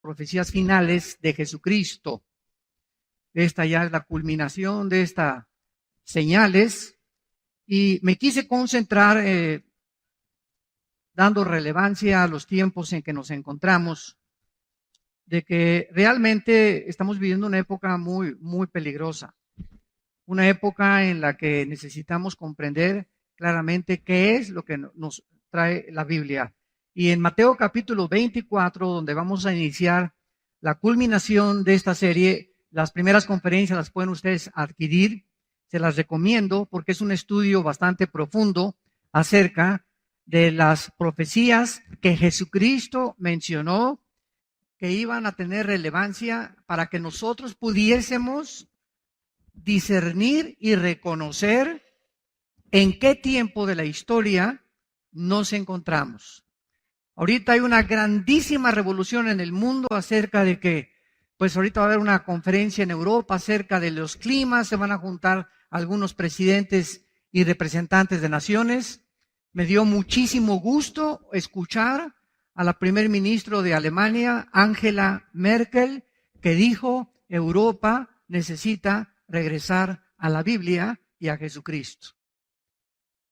profecías finales de Jesucristo. Esta ya es la culminación de estas señales y me quise concentrar dando relevancia a los tiempos en que nos encontramos, de que realmente estamos viviendo una época muy, muy peligrosa, una época en la que necesitamos comprender claramente qué es lo que nos trae la Biblia. Y en Mateo capítulo 24, donde vamos a iniciar la culminación de esta serie, las primeras conferencias las pueden ustedes adquirir, se las recomiendo porque es un estudio bastante profundo acerca de las profecías que Jesucristo mencionó que iban a tener relevancia para que nosotros pudiésemos discernir y reconocer en qué tiempo de la historia nos encontramos. Ahorita hay una grandísima revolución en el mundo acerca de que, pues ahorita va a haber una conferencia en Europa acerca de los climas, se van a juntar algunos presidentes y representantes de naciones. Me dio muchísimo gusto escuchar a la primer ministro de Alemania, Angela Merkel, que dijo, Europa necesita regresar a la Biblia y a Jesucristo.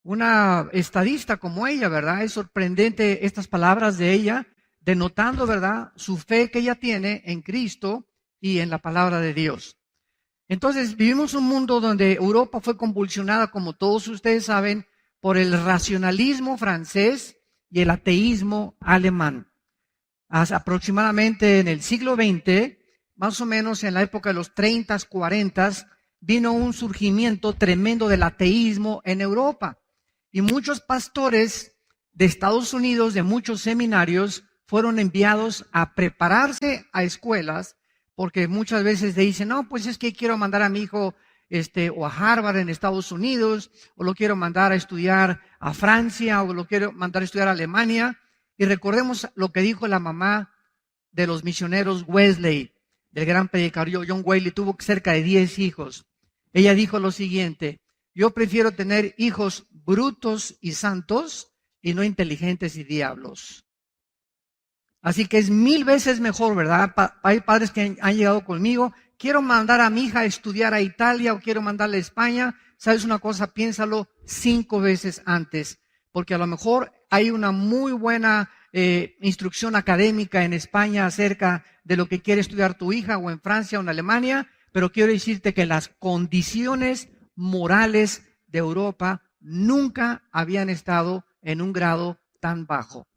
Una estadista como ella, ¿verdad? Es sorprendente estas palabras de ella, denotando, ¿verdad?, su fe que ella tiene en Cristo y en la palabra de Dios. Entonces, vivimos un mundo donde Europa fue convulsionada, como todos ustedes saben, por el racionalismo francés y el ateísmo alemán. Aproximadamente en el siglo XX, más o menos en la época de los 30, 40, vino un surgimiento tremendo del ateísmo en Europa. Y muchos pastores de Estados Unidos, de muchos seminarios, fueron enviados a prepararse a escuelas, porque muchas veces le dicen, no, pues es que quiero mandar a mi hijo o a Harvard en Estados Unidos, o lo quiero mandar a estudiar a Francia, o lo quiero mandar a estudiar a Alemania. Y recordemos lo que dijo la mamá de los misioneros Wesley, del gran predicador John Wesley, tuvo cerca de 10 hijos. Ella dijo lo siguiente, yo prefiero tener hijos brutos y santos y no inteligentes y diablos. Así que es 1000 veces mejor, ¿verdad? Hay padres que han llegado conmigo, quiero mandar a mi hija a estudiar a Italia o quiero mandarle a España. ¿Sabes una cosa? Piénsalo 5 veces antes, porque a lo mejor hay una muy buena instrucción académica en España acerca de lo que quiere estudiar tu hija, o en Francia o en Alemania, pero quiero decirte que las condiciones morales de Europa nunca habían estado en un grado tan bajo.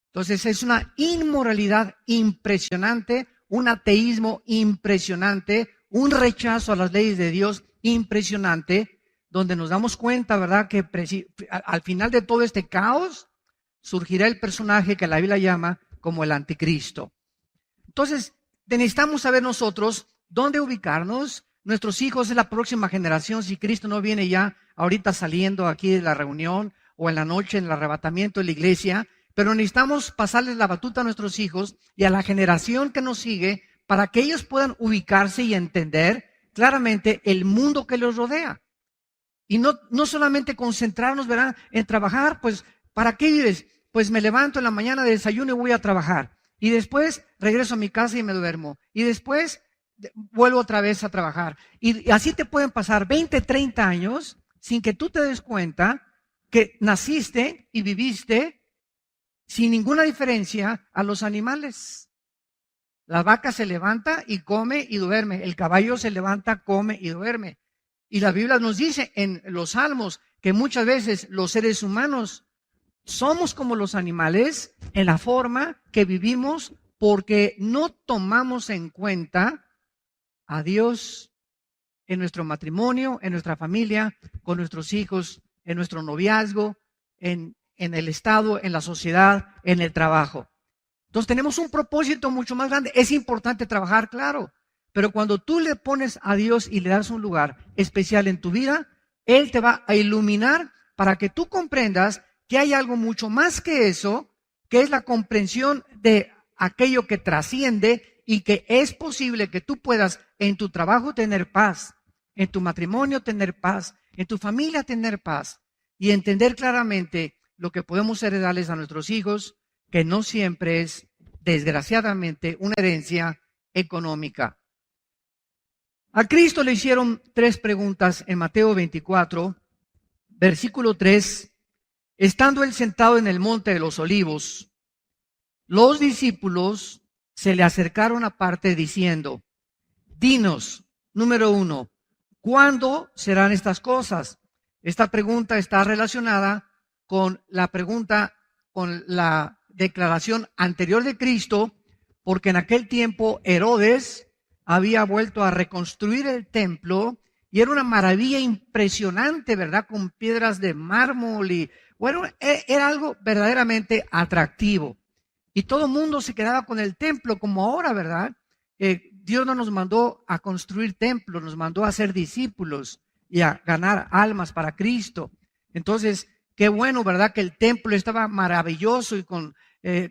Entonces es una inmoralidad impresionante, un ateísmo impresionante, un rechazo a las leyes de Dios impresionante, donde nos damos cuenta, ¿verdad?, que al final de todo este caos surgirá el personaje que la Biblia llama como el anticristo. Entonces necesitamos saber nosotros dónde ubicarnos. Nuestros hijos es la próxima generación, si Cristo no viene ya ahorita saliendo aquí de la reunión o en la noche en el arrebatamiento de la iglesia, pero necesitamos pasarles la batuta a nuestros hijos y a la generación que nos sigue para que ellos puedan ubicarse y entender claramente el mundo que los rodea. Y no solamente concentrarnos, ¿verdad?, en trabajar. Pues, ¿para qué vives? Pues me levanto en la mañana, desayuno y voy a trabajar. Y después regreso a mi casa y me duermo. Y después vuelvo otra vez a trabajar. Y así te pueden pasar 20, 30 años sin que tú te des cuenta que naciste y viviste sin ninguna diferencia a los animales. La vaca se levanta y come y duerme. El caballo se levanta, come y duerme. Y la Biblia nos dice en los Salmos que muchas veces los seres humanos somos como los animales en la forma que vivimos porque no tomamos en cuenta a Dios en nuestro matrimonio, en nuestra familia, con nuestros hijos, en nuestro noviazgo, en el Estado, en la sociedad, en el trabajo. Entonces tenemos un propósito mucho más grande. Es importante trabajar, claro, pero cuando tú le pones a Dios y le das un lugar especial en tu vida, Él te va a iluminar para que tú comprendas que hay algo mucho más que eso, que es la comprensión de aquello que trasciende y que es posible que tú puedas en tu trabajo tener paz, en tu matrimonio tener paz, en tu familia tener paz y entender claramente lo que podemos heredarles a nuestros hijos, que no siempre es desgraciadamente, una herencia económica. A Cristo le hicieron 3 preguntas en Mateo 24, versículo 3. Estando él sentado en el monte de los olivos, los discípulos se le acercaron aparte diciendo, dinos, número 1, ¿cuándo serán estas cosas? Esta pregunta está relacionada con la pregunta, con la declaración anterior de Cristo, porque en aquel tiempo Herodes había vuelto a reconstruir el templo y era una maravilla impresionante, ¿verdad? Con piedras de mármol y bueno, era algo verdaderamente atractivo. Y todo el mundo se quedaba con el templo como ahora, ¿verdad? Dios no nos mandó a construir templos, nos mandó a ser discípulos y a ganar almas para Cristo. Entonces, qué bueno, ¿verdad? Que el templo estaba maravilloso y con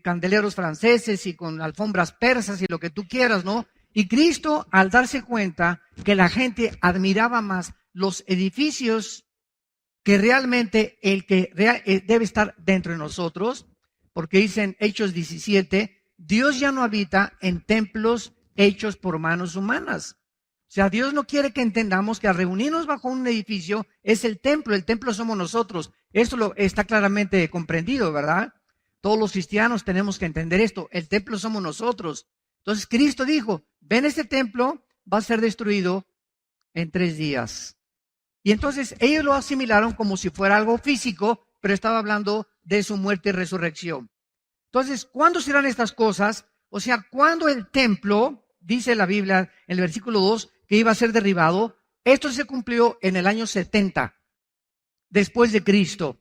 candeleros franceses y con alfombras persas y lo que tú quieras, ¿no? Y Cristo, al darse cuenta que la gente admiraba más los edificios que realmente el que debe estar dentro de nosotros, porque dicen Hechos 17, Dios ya no habita en templos hechos por manos humanas. O sea, Dios no quiere que entendamos que al reunirnos bajo un edificio es el templo somos nosotros. Esto está claramente comprendido, ¿verdad? Todos los cristianos tenemos que entender esto, el templo somos nosotros. Entonces Cristo dijo, ven, este templo va a ser destruido en 3 días. Y entonces ellos lo asimilaron como si fuera algo físico, pero estaba hablando de su muerte y resurrección. Entonces, ¿cuándo serán estas cosas? O sea, ¿cuándo el templo, dice la Biblia en el versículo 2, que iba a ser derribado? Esto se cumplió en el año 70, después de Cristo,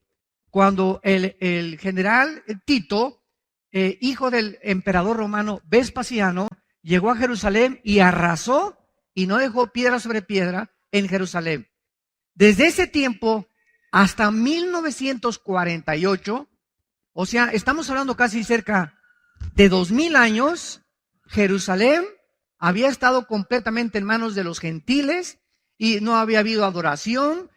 cuando el general Tito, hijo del emperador romano Vespasiano, llegó a Jerusalén y arrasó y no dejó piedra sobre piedra en Jerusalén. Desde ese tiempo hasta 1948, o sea, estamos hablando casi cerca de 2000 años, Jerusalén había estado completamente en manos de los gentiles y no había habido adoración,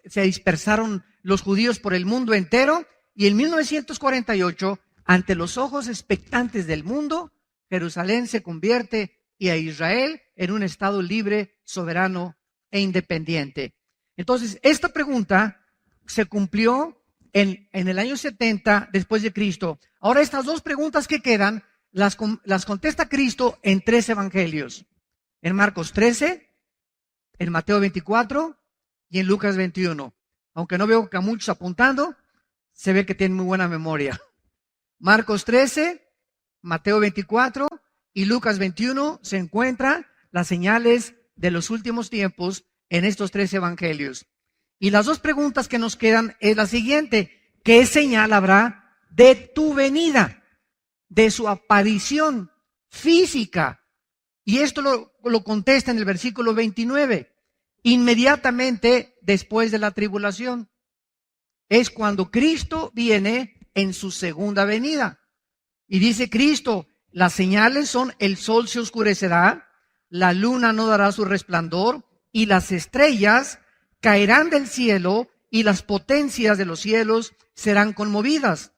se dispersaron los judíos por el mundo entero y en 1948, ante los ojos expectantes del mundo, Jerusalén se convierte y a Israel en un estado libre, soberano e independiente. Entonces, esta pregunta se cumplió en el año 70 después de Cristo. Ahora, estas 2 preguntas que quedan las contesta Cristo en 3 evangelios. En Marcos 13, en Mateo 24 y en Lucas 21. Aunque no veo que a muchos apuntando, se ve que tienen muy buena memoria. Marcos 13, Mateo 24 y Lucas 21 se encuentran las señales de los últimos tiempos en estos 3 evangelios. Y las 2 preguntas que nos quedan es la siguiente: ¿qué señal habrá de tu venida, de su aparición física? Y esto lo contesta en el versículo 29. Inmediatamente después de la tribulación es cuando Cristo viene en su segunda venida. Y dice Cristo, las señales son: el sol se oscurecerá, la luna no dará su resplandor, y las estrellas caerán del cielo, y las potencias de los cielos serán conmovidas.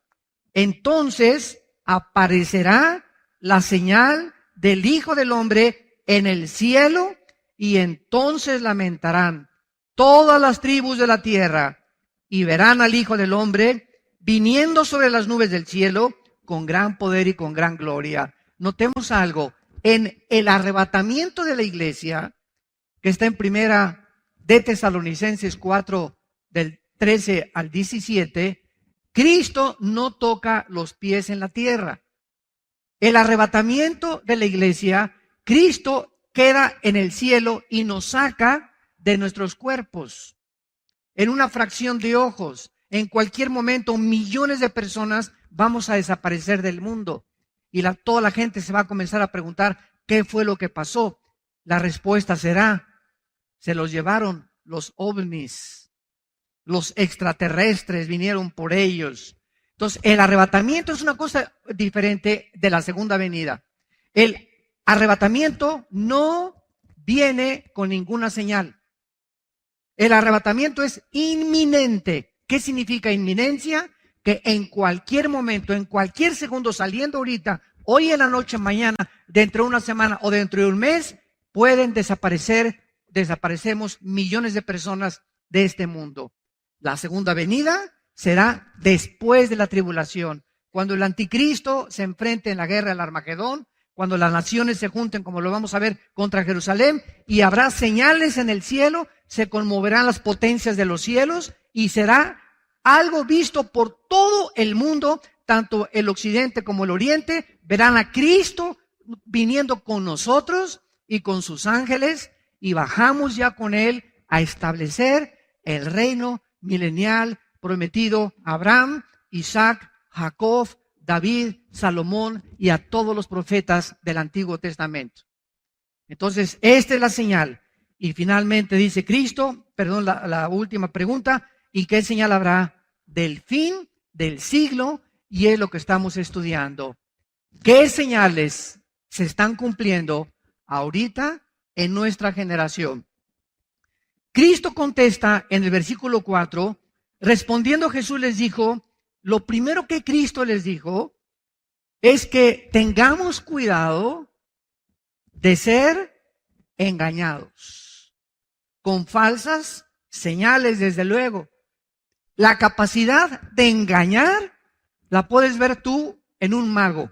Entonces aparecerá la señal del Hijo del Hombre en el cielo, y entonces lamentarán todas las tribus de la tierra, y verán al Hijo del Hombre viniendo sobre las nubes del cielo con gran poder y con gran gloria. Notemos algo, en el arrebatamiento de la iglesia, que está en primera de Tesalonicenses 4, del 13 al 17, Cristo no toca los pies en la tierra. El arrebatamiento de la iglesia, Cristo queda en el cielo y nos saca de nuestros cuerpos. En una fracción de ojos, en cualquier momento, millones de personas vamos a desaparecer del mundo. Y toda la gente se va a comenzar a preguntar, ¿qué fue lo que pasó? La respuesta será, se los llevaron los ovnis, los extraterrestres vinieron por ellos. Entonces, el arrebatamiento es una cosa diferente de la segunda venida. El arrebatamiento no viene con ninguna señal. El arrebatamiento es inminente. ¿Qué significa inminencia? que en cualquier momento, en cualquier segundo, saliendo ahorita, hoy en la noche, mañana, dentro de una semana o dentro de un mes, pueden desaparecemos millones de personas de este mundo. La segunda venida será después de la tribulación, cuando el anticristo se enfrente en la guerra del Armagedón, cuando las naciones se junten, como lo vamos a ver, contra Jerusalén, y habrá señales en el cielo, se conmoverán las potencias de los cielos, y será algo visto por todo el mundo, tanto el occidente como el oriente, verán a Cristo viniendo con nosotros y con sus ángeles, y bajamos ya con Él a establecer el reino milenial prometido a Abraham, Isaac, Jacob, David, Salomón y a todos los profetas del Antiguo Testamento. Entonces, esta es la señal. Y finalmente dice Cristo, la última pregunta, ¿y qué señal habrá del fin del siglo? Y es lo que estamos estudiando. ¿Qué señales se están cumpliendo ahorita en nuestra generación? Cristo contesta en el versículo 4, respondiendo Jesús les dijo, lo primero que Cristo les dijo es que tengamos cuidado de ser engañados con falsas señales, desde luego. La capacidad de engañar la puedes ver tú en un mago.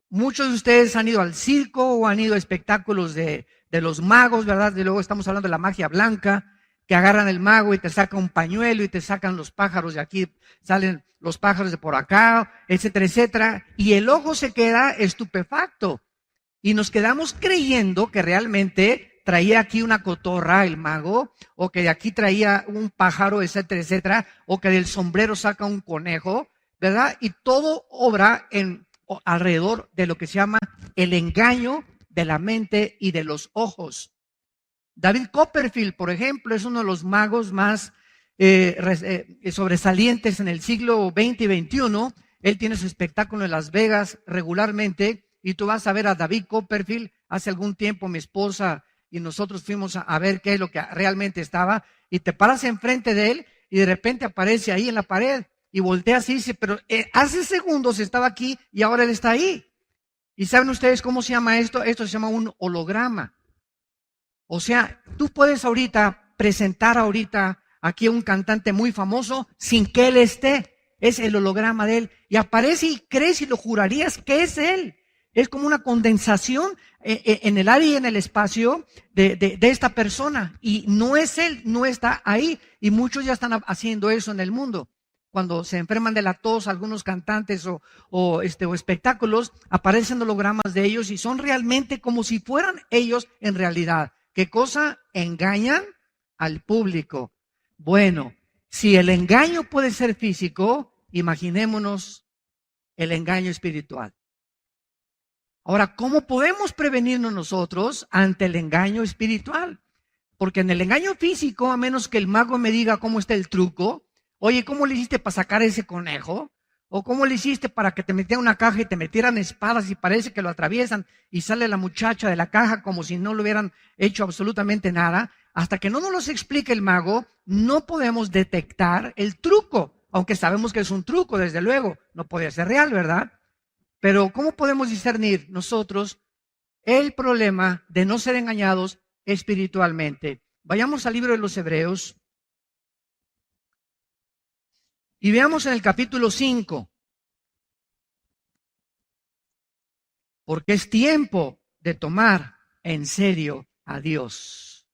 Muchos de ustedes han ido al circo o han ido a espectáculos de los magos, ¿verdad? Y luego estamos hablando de la magia blanca, que agarran el mago y te saca un pañuelo y te sacan los pájaros de aquí, salen los pájaros de por acá, etcétera, etcétera. Y el ojo se queda estupefacto. Y nos quedamos creyendo que realmente traía aquí una cotorra el mago, o que de aquí traía un pájaro, etcétera, etcétera, o que del sombrero saca un conejo, ¿verdad? Y todo obra alrededor de lo que se llama el engaño de la mente y de los ojos. David Copperfield, por ejemplo, es uno de los magos más sobresalientes en el siglo XX y XXI. Él tiene su espectáculo en Las Vegas regularmente, y tú vas a ver a David Copperfield. Hace algún tiempo mi esposa y nosotros fuimos a ver qué es lo que realmente estaba, y te paras enfrente de él y de repente aparece ahí en la pared y volteas y dice, pero hace segundos estaba aquí y ahora él está ahí. ¿Y saben ustedes cómo se llama esto? Esto se llama un holograma. O sea, tú puedes presentar aquí a un cantante muy famoso sin que él esté. Es el holograma de él. Y aparece y crees y lo jurarías que es él. Es como una condensación en el área y en el espacio de esta persona. Y no es él, no está ahí. Y muchos ya están haciendo eso en el mundo. Cuando se enferman de la tos, algunos cantantes o espectáculos, aparecen hologramas de ellos y son realmente como si fueran ellos en realidad. ¿Qué cosa? Engañan al público. Bueno, si el engaño puede ser físico, imaginémonos el engaño espiritual. Ahora, ¿cómo podemos prevenirnos nosotros ante el engaño espiritual? Porque en el engaño físico, a menos que el mago me diga cómo está el truco, oye, ¿cómo le hiciste para sacar ese conejo? ¿O cómo le hiciste para que te metieran una caja y te metieran espadas y parece que lo atraviesan y sale la muchacha de la caja como si no le hubieran hecho absolutamente nada? Hasta que no nos los explique el mago, no podemos detectar el truco, aunque sabemos que es un truco, desde luego, no podía ser real, ¿verdad? Pero ¿cómo podemos discernir nosotros el problema de no ser engañados espiritualmente? Vayamos al libro de los Hebreos y veamos en el capítulo 5, porque es tiempo de tomar en serio a Dios.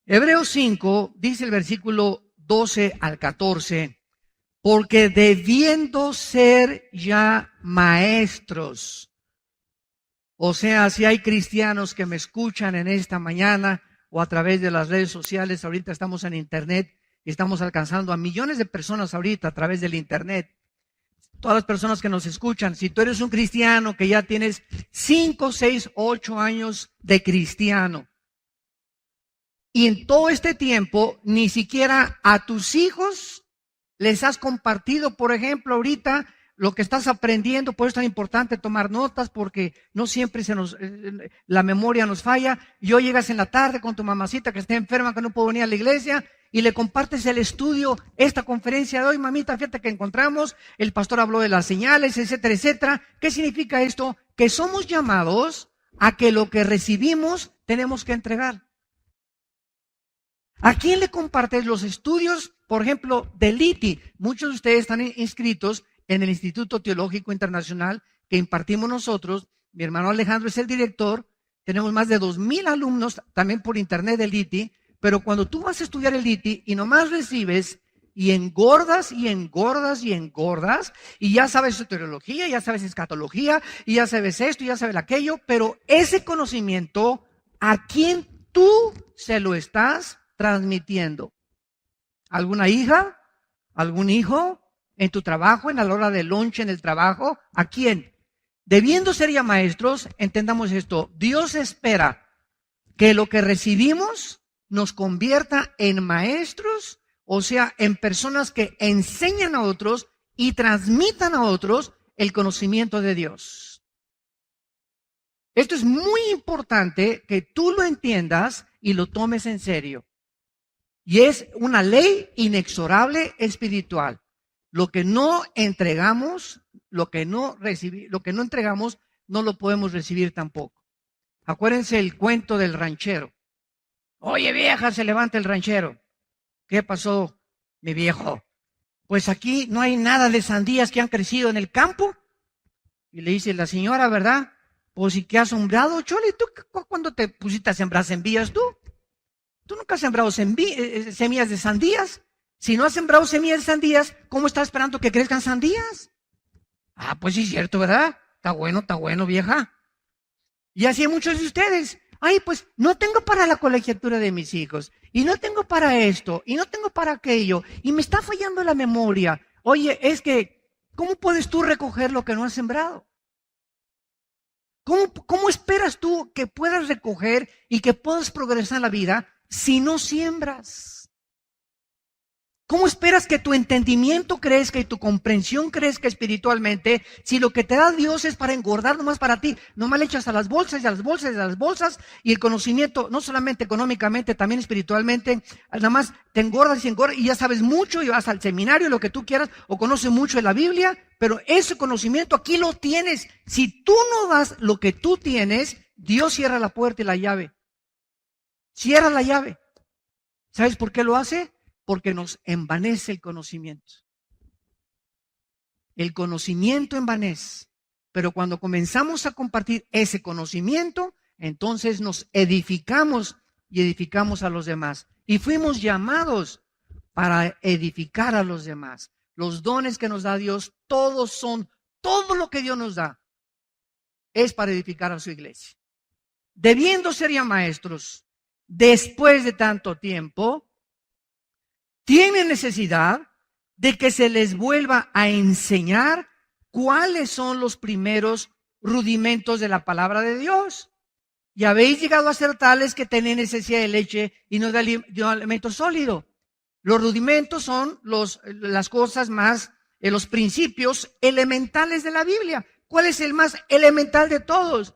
Hebreos 5 dice el versículo 12 al 14, porque debiendo ser ya maestros, o sea, si hay cristianos que me escuchan en esta mañana o a través de las redes sociales, ahorita estamos en internet y estamos alcanzando a millones de personas ahorita a través del internet. Todas las personas que nos escuchan, si tú eres un cristiano que ya tienes 5, 6, 8 años de cristiano, y en todo este tiempo ni siquiera a tus hijos les has compartido, por ejemplo, ahorita lo que estás aprendiendo. Por eso es tan importante tomar notas, porque no siempre la memoria nos falla. Y hoy llegas en la tarde con tu mamacita que está enferma, que no puede venir a la iglesia, y le compartes el estudio, esta conferencia de hoy. Mamita, fíjate que encontramos, el pastor habló de las señales, etcétera, etcétera. ¿Qué significa esto? Que somos llamados a que lo que recibimos tenemos que entregar. ¿A quién le compartes los estudios, por ejemplo, del ITI? Muchos de ustedes están inscritos en el Instituto Teológico Internacional que impartimos nosotros. Mi hermano Alejandro es el director. Tenemos más de 2,000 alumnos también por internet del ITI. Pero cuando tú vas a estudiar el ITI y nomás recibes y engordas y engordas y engordas, y ya sabes soteriología, ya sabes escatología, y ya sabes esto, y ya sabes aquello, pero ese conocimiento, ¿a quién tú se lo estás transmitiendo? ¿Alguna hija? ¿Algún hijo? ¿En tu trabajo? ¿En la hora de lunch en el trabajo? ¿A quién? Debiendo ser ya maestros, entendamos esto. Dios espera que lo que recibimos nos convierta en maestros, o sea, en personas que enseñan a otros y transmitan a otros el conocimiento de Dios. Esto es muy importante que tú lo entiendas y lo tomes en serio. Y es una ley inexorable espiritual. Lo que no entregamos, lo que no entregamos, no lo podemos recibir tampoco. Acuérdense el cuento del ranchero. Oye, vieja, se levanta el ranchero. ¿Qué pasó, mi viejo? Pues aquí no hay nada de sandías que han crecido en el campo. Y le dice la señora, ¿verdad? Pues, ¿y qué has sembrado, Chole? ¿Tú cuándo te pusiste a sembrar semillas tú? Tú nunca has sembrado semillas de sandías. Si no has sembrado semillas de sandías, ¿cómo estás esperando que crezcan sandías? Ah, pues sí es cierto, ¿verdad? Está bueno, vieja. Y así hay muchos de ustedes. Ay, pues no tengo para la colegiatura de mis hijos, y no tengo para esto, y no tengo para aquello, y me está fallando la memoria. Oye, es que, ¿cómo puedes tú recoger lo que no has sembrado? ¿Cómo esperas tú que puedas recoger y que puedas progresar en la vida si no siembras? ¿Cómo esperas que tu entendimiento crezca y tu comprensión crezca espiritualmente si lo que te da Dios es para engordar nomás para ti? Nomás le echas a las bolsas y a las bolsas y a las bolsas, y el conocimiento, no solamente económicamente, también espiritualmente, nada más te engordas y ya sabes mucho y vas al seminario, lo que tú quieras, o conoces mucho de la Biblia, pero ese conocimiento aquí lo tienes. Si tú no das lo que tú tienes, Dios cierra la puerta y la llave. Cierra la llave. ¿Sabes por qué lo hace? Porque nos envanece el conocimiento. El conocimiento envanece. Pero cuando comenzamos a compartir ese conocimiento, entonces nos edificamos y edificamos a los demás. Y fuimos llamados para edificar a los demás. Los dones que nos da Dios, todo lo que Dios nos da, es para edificar a su iglesia. Debiendo ser ya maestros, después de tanto tiempo, tienen necesidad de que se les vuelva a enseñar cuáles son los primeros rudimentos de la palabra de Dios. Y habéis llegado a ser tales que tenéis necesidad de leche y no de alimento sólido. Los rudimentos son las cosas más, los principios elementales de la Biblia. ¿Cuál es el más elemental de todos?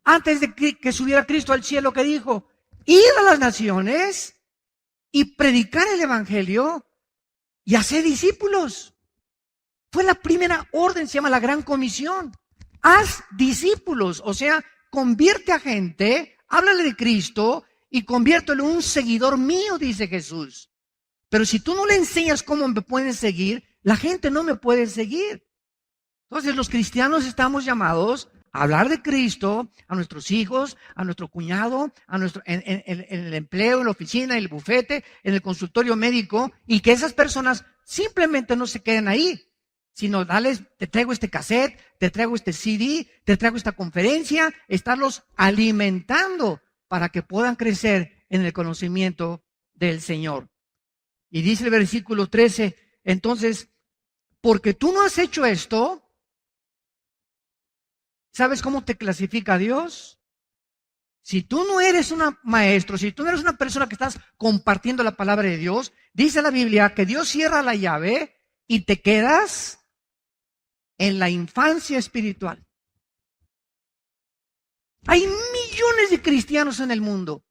Antes de que subiera Cristo al cielo, que dijo: id a las naciones y predicar el evangelio y hacer discípulos. Fue la primera orden, se llama la Gran Comisión. Haz discípulos, o sea, convierte a gente, háblale de Cristo y conviértelo en un seguidor mío, dice Jesús. Pero si tú no le enseñas cómo me pueden seguir, la gente no me puede seguir. Entonces los cristianos estamos llamados a hablar de Cristo a nuestros hijos, a nuestro cuñado, en el empleo, en la oficina, en el bufete, en el consultorio médico, y que esas personas simplemente no se queden ahí, sino dales, te traigo este cassette, te traigo este CD, te traigo esta conferencia, estarlos alimentando para que puedan crecer en el conocimiento del Señor. Y dice el versículo 13, entonces, porque tú no has hecho esto, ¿sabes cómo te clasifica Dios? Si tú no eres un maestro, si tú no eres una persona que estás compartiendo la palabra de Dios, dice la Biblia que Dios cierra la llave y te quedas en la infancia espiritual. Hay millones de cristianos en el mundo,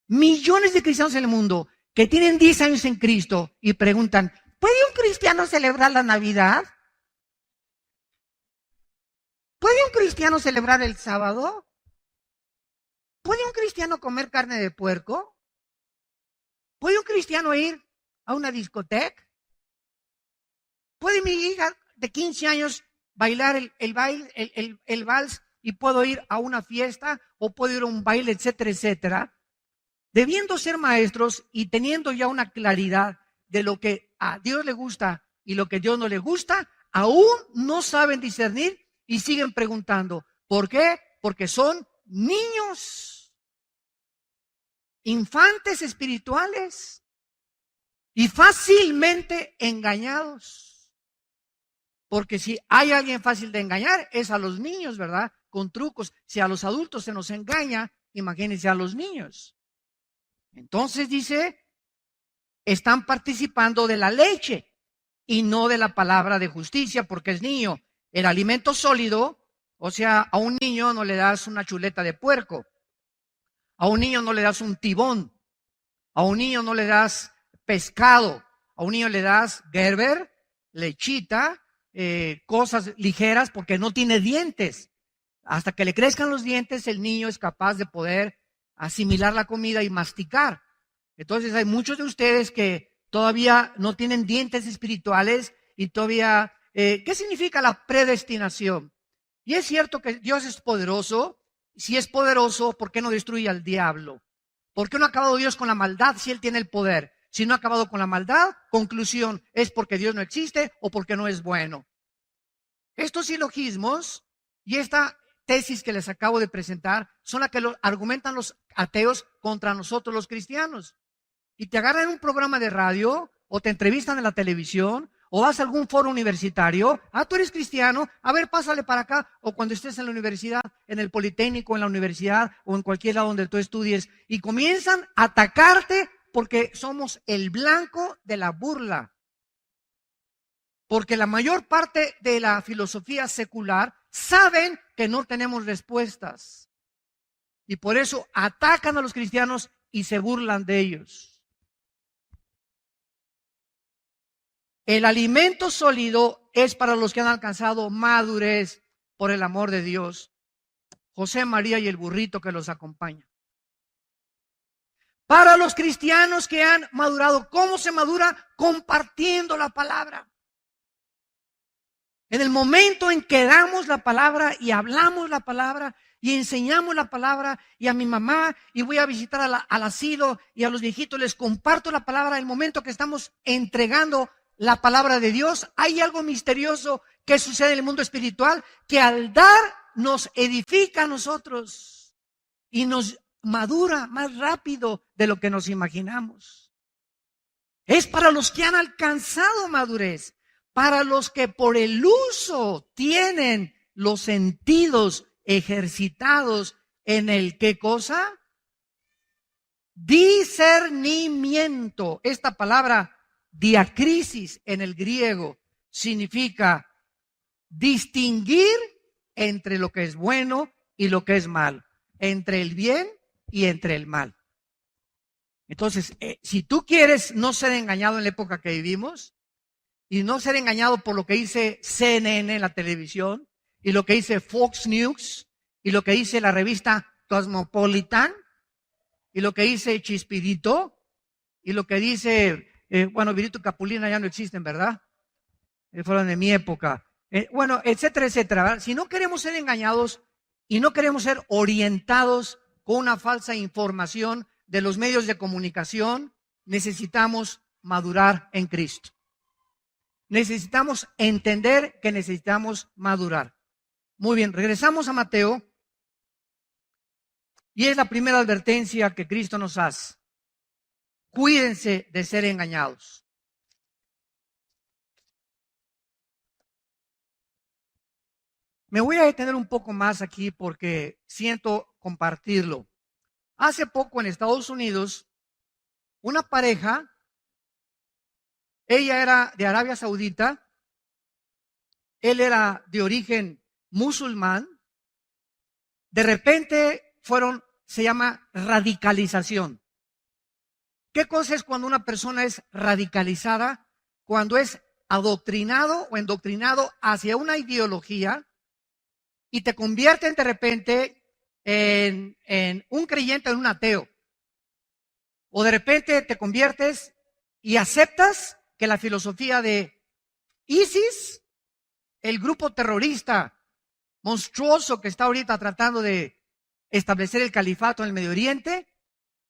millones de cristianos en el mundo que tienen 10 años en Cristo y preguntan, ¿puede un cristiano celebrar la Navidad? ¿Puede un cristiano celebrar el sábado? ¿Puede un cristiano comer carne de puerco? ¿Puede un cristiano ir a una discoteca? ¿Puede mi hija de 15 años bailar el vals y puedo ir a una fiesta o puedo ir a un baile, etcétera, etcétera? Debiendo ser maestros y teniendo ya una claridad de lo que a Dios le gusta y lo que a Dios no le gusta, aún no saben discernir y siguen preguntando. ¿Por qué? Porque son niños, infantes espirituales y fácilmente engañados. Porque si hay alguien fácil de engañar es a los niños, ¿verdad? Con trucos. Si a los adultos se nos engaña, imagínense a los niños. Entonces dice, están participando de la leche y no de la palabra de justicia porque es niño. El alimento sólido, o sea, a un niño no le das una chuleta de puerco, a un niño no le das un tibón, a un niño no le das pescado, a un niño le das Gerber, lechita, cosas ligeras porque no tiene dientes. Hasta que le crezcan los dientes, el niño es capaz de poder asimilar la comida y masticar. Entonces hay muchos de ustedes que todavía no tienen dientes espirituales y todavía, ¿qué significa la predestinación? Y es cierto que Dios es poderoso. Si es poderoso, ¿por qué no destruye al diablo? ¿Por qué no ha acabado Dios con la maldad si Él tiene el poder? Si no ha acabado con la maldad, conclusión, es porque Dios no existe o porque no es bueno. Estos silogismos y esta tesis que les acabo de presentar son las que argumentan los ateos contra nosotros los cristianos. Y te agarran en un programa de radio o te entrevistan en la televisión o vas a algún foro universitario. Tú eres cristiano, a ver, pásale para acá. O cuando estés en la universidad, en el Politécnico, en la universidad o en cualquier lado donde tú estudies y comienzan a atacarte porque somos el blanco de la burla. Porque la mayor parte de la filosofía secular saben que no tenemos respuestas. Y por eso atacan a los cristianos y se burlan de ellos. El alimento sólido es para los que han alcanzado madurez por el amor de Dios. José, María y el burrito que los acompaña. Para los cristianos que han madurado, ¿cómo se madura? Compartiendo la palabra. En el momento en que damos la palabra y hablamos la palabra y enseñamos la palabra y a mi mamá y voy a visitar al asilo y a los viejitos les comparto la palabra, el momento que estamos entregando la palabra de Dios, hay algo misterioso que sucede en el mundo espiritual que al dar nos edifica a nosotros y nos madura más rápido de lo que nos imaginamos. Es para los que han alcanzado madurez. Para los que por el uso tienen los sentidos ejercitados en el ¿qué cosa? Discernimiento. Esta palabra diacrisis en el griego significa distinguir entre lo que es bueno y lo que es malo, entre el bien y entre el mal. Entonces, si tú quieres no ser engañado en la época que vivimos, y no ser engañado por lo que dice CNN en la televisión, y lo que dice Fox News, y lo que dice la revista Cosmopolitan, y lo que dice Chispirito, y lo que dice, Virito y Capulina ya no existen, ¿verdad? Fueron de mi época. Etcétera, etcétera, ¿verdad? Si no queremos ser engañados y no queremos ser orientados con una falsa información de los medios de comunicación, necesitamos madurar en Cristo. Necesitamos entender que necesitamos madurar. Muy bien, regresamos a Mateo. Y es la primera advertencia que Cristo nos hace. Cuídense de ser engañados. Me voy a detener un poco más aquí porque siento compartirlo. Hace poco en Estados Unidos, una pareja, ella era de Arabia Saudita él era de origen musulmán, de repente se llama radicalización. ¿Qué cosa es cuando una persona es radicalizada? Cuando es adoctrinado o endoctrinado hacia una ideología y te convierten de repente en un creyente, en un ateo. O de repente te conviertes y aceptas que la filosofía de ISIS, el grupo terrorista monstruoso que está ahorita tratando de establecer el califato en el Medio Oriente,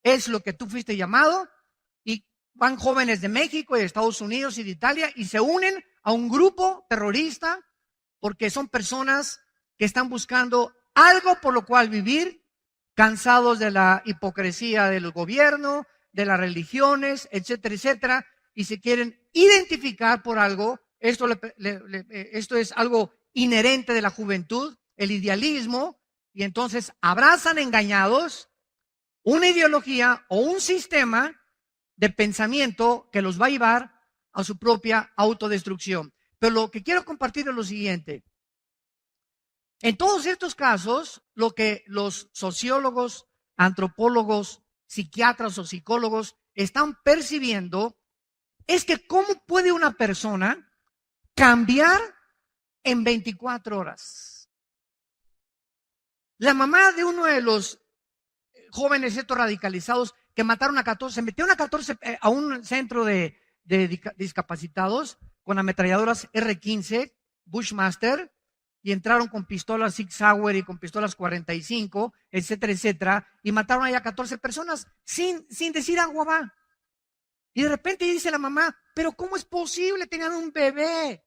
es lo que tú fuiste llamado, y van jóvenes de México y de Estados Unidos y de Italia y se unen a un grupo terrorista porque son personas que están buscando algo por lo cual vivir, cansados de la hipocresía del gobierno, de las religiones, etcétera, etcétera, y se quieren identificar por algo. Esto es algo inherente de la juventud, el idealismo, y entonces abrazan engañados una ideología o un sistema de pensamiento que los va a llevar a su propia autodestrucción. Pero lo que quiero compartir es lo siguiente. En todos estos casos, lo que los sociólogos, antropólogos, psiquiatras o psicólogos están percibiendo es que cómo puede una persona cambiar en 24 horas. La mamá de uno de los jóvenes estos radicalizados que mataron a 14, se metieron a 14 a un centro de discapacitados con ametralladoras R-15 Bushmaster y entraron con pistolas Sig Sauer y con pistolas 45, etcétera, etcétera, y mataron allá a 14 personas sin decir agua va. Y de repente dice la mamá, pero ¿cómo es posible? Tenían un bebé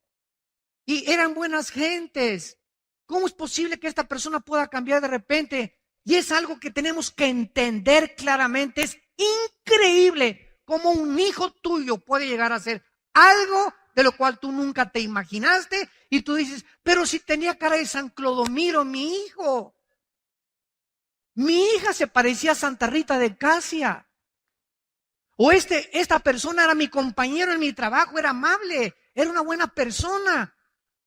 y eran buenas gentes. ¿Cómo es posible que esta persona pueda cambiar de repente? Y es algo que tenemos que entender claramente. Es increíble cómo un hijo tuyo puede llegar a ser algo de lo cual tú nunca te imaginaste. Y tú dices, pero si tenía cara de San Clodomiro, mi hijo. Mi hija se parecía a Santa Rita de Casia. O esta persona era mi compañero en mi trabajo, era amable, era una buena persona.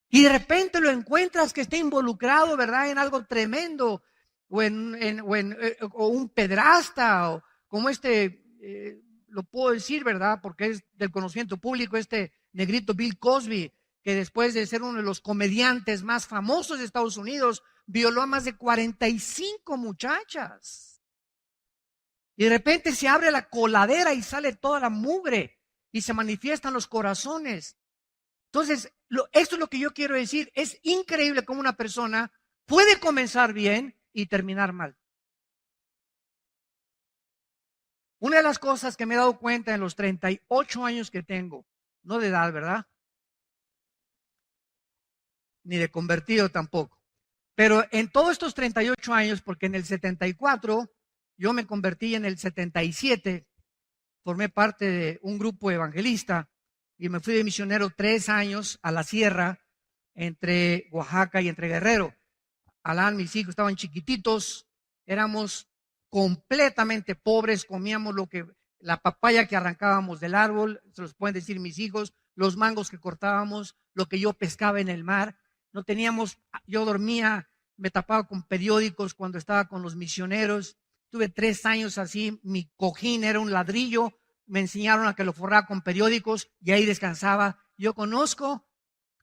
Y de repente lo encuentras que está involucrado, ¿verdad?, en algo tremendo. O un pedrasta, o como lo puedo decir, ¿verdad?, porque es del conocimiento público, este negrito Bill Cosby, que después de ser uno de los comediantes más famosos de Estados Unidos, violó a más de 45 muchachas. Y de repente se abre la coladera y sale toda la mugre y se manifiestan los corazones. Entonces, esto es lo que yo quiero decir. Es increíble cómo una persona puede comenzar bien y terminar mal. Una de las cosas que me he dado cuenta en los 38 años que tengo, no de edad, ¿verdad?, ni de convertido tampoco, pero en todos estos 38 años, porque en el 74 yo me convertí, en el 77 formé parte de un grupo evangelista y me fui de misionero 3 años a la sierra entre Oaxaca y entre Guerrero. Alán, mis hijos estaban chiquititos, éramos completamente pobres, comíamos la papaya que arrancábamos del árbol, se los pueden decir mis hijos, los mangos que cortábamos, lo que yo pescaba en el mar. No teníamos, yo dormía, me tapaba con periódicos cuando estaba con los misioneros. Tuve 3 años así, mi cojín era un ladrillo, me enseñaron a que lo forrara con periódicos y ahí descansaba. Yo conozco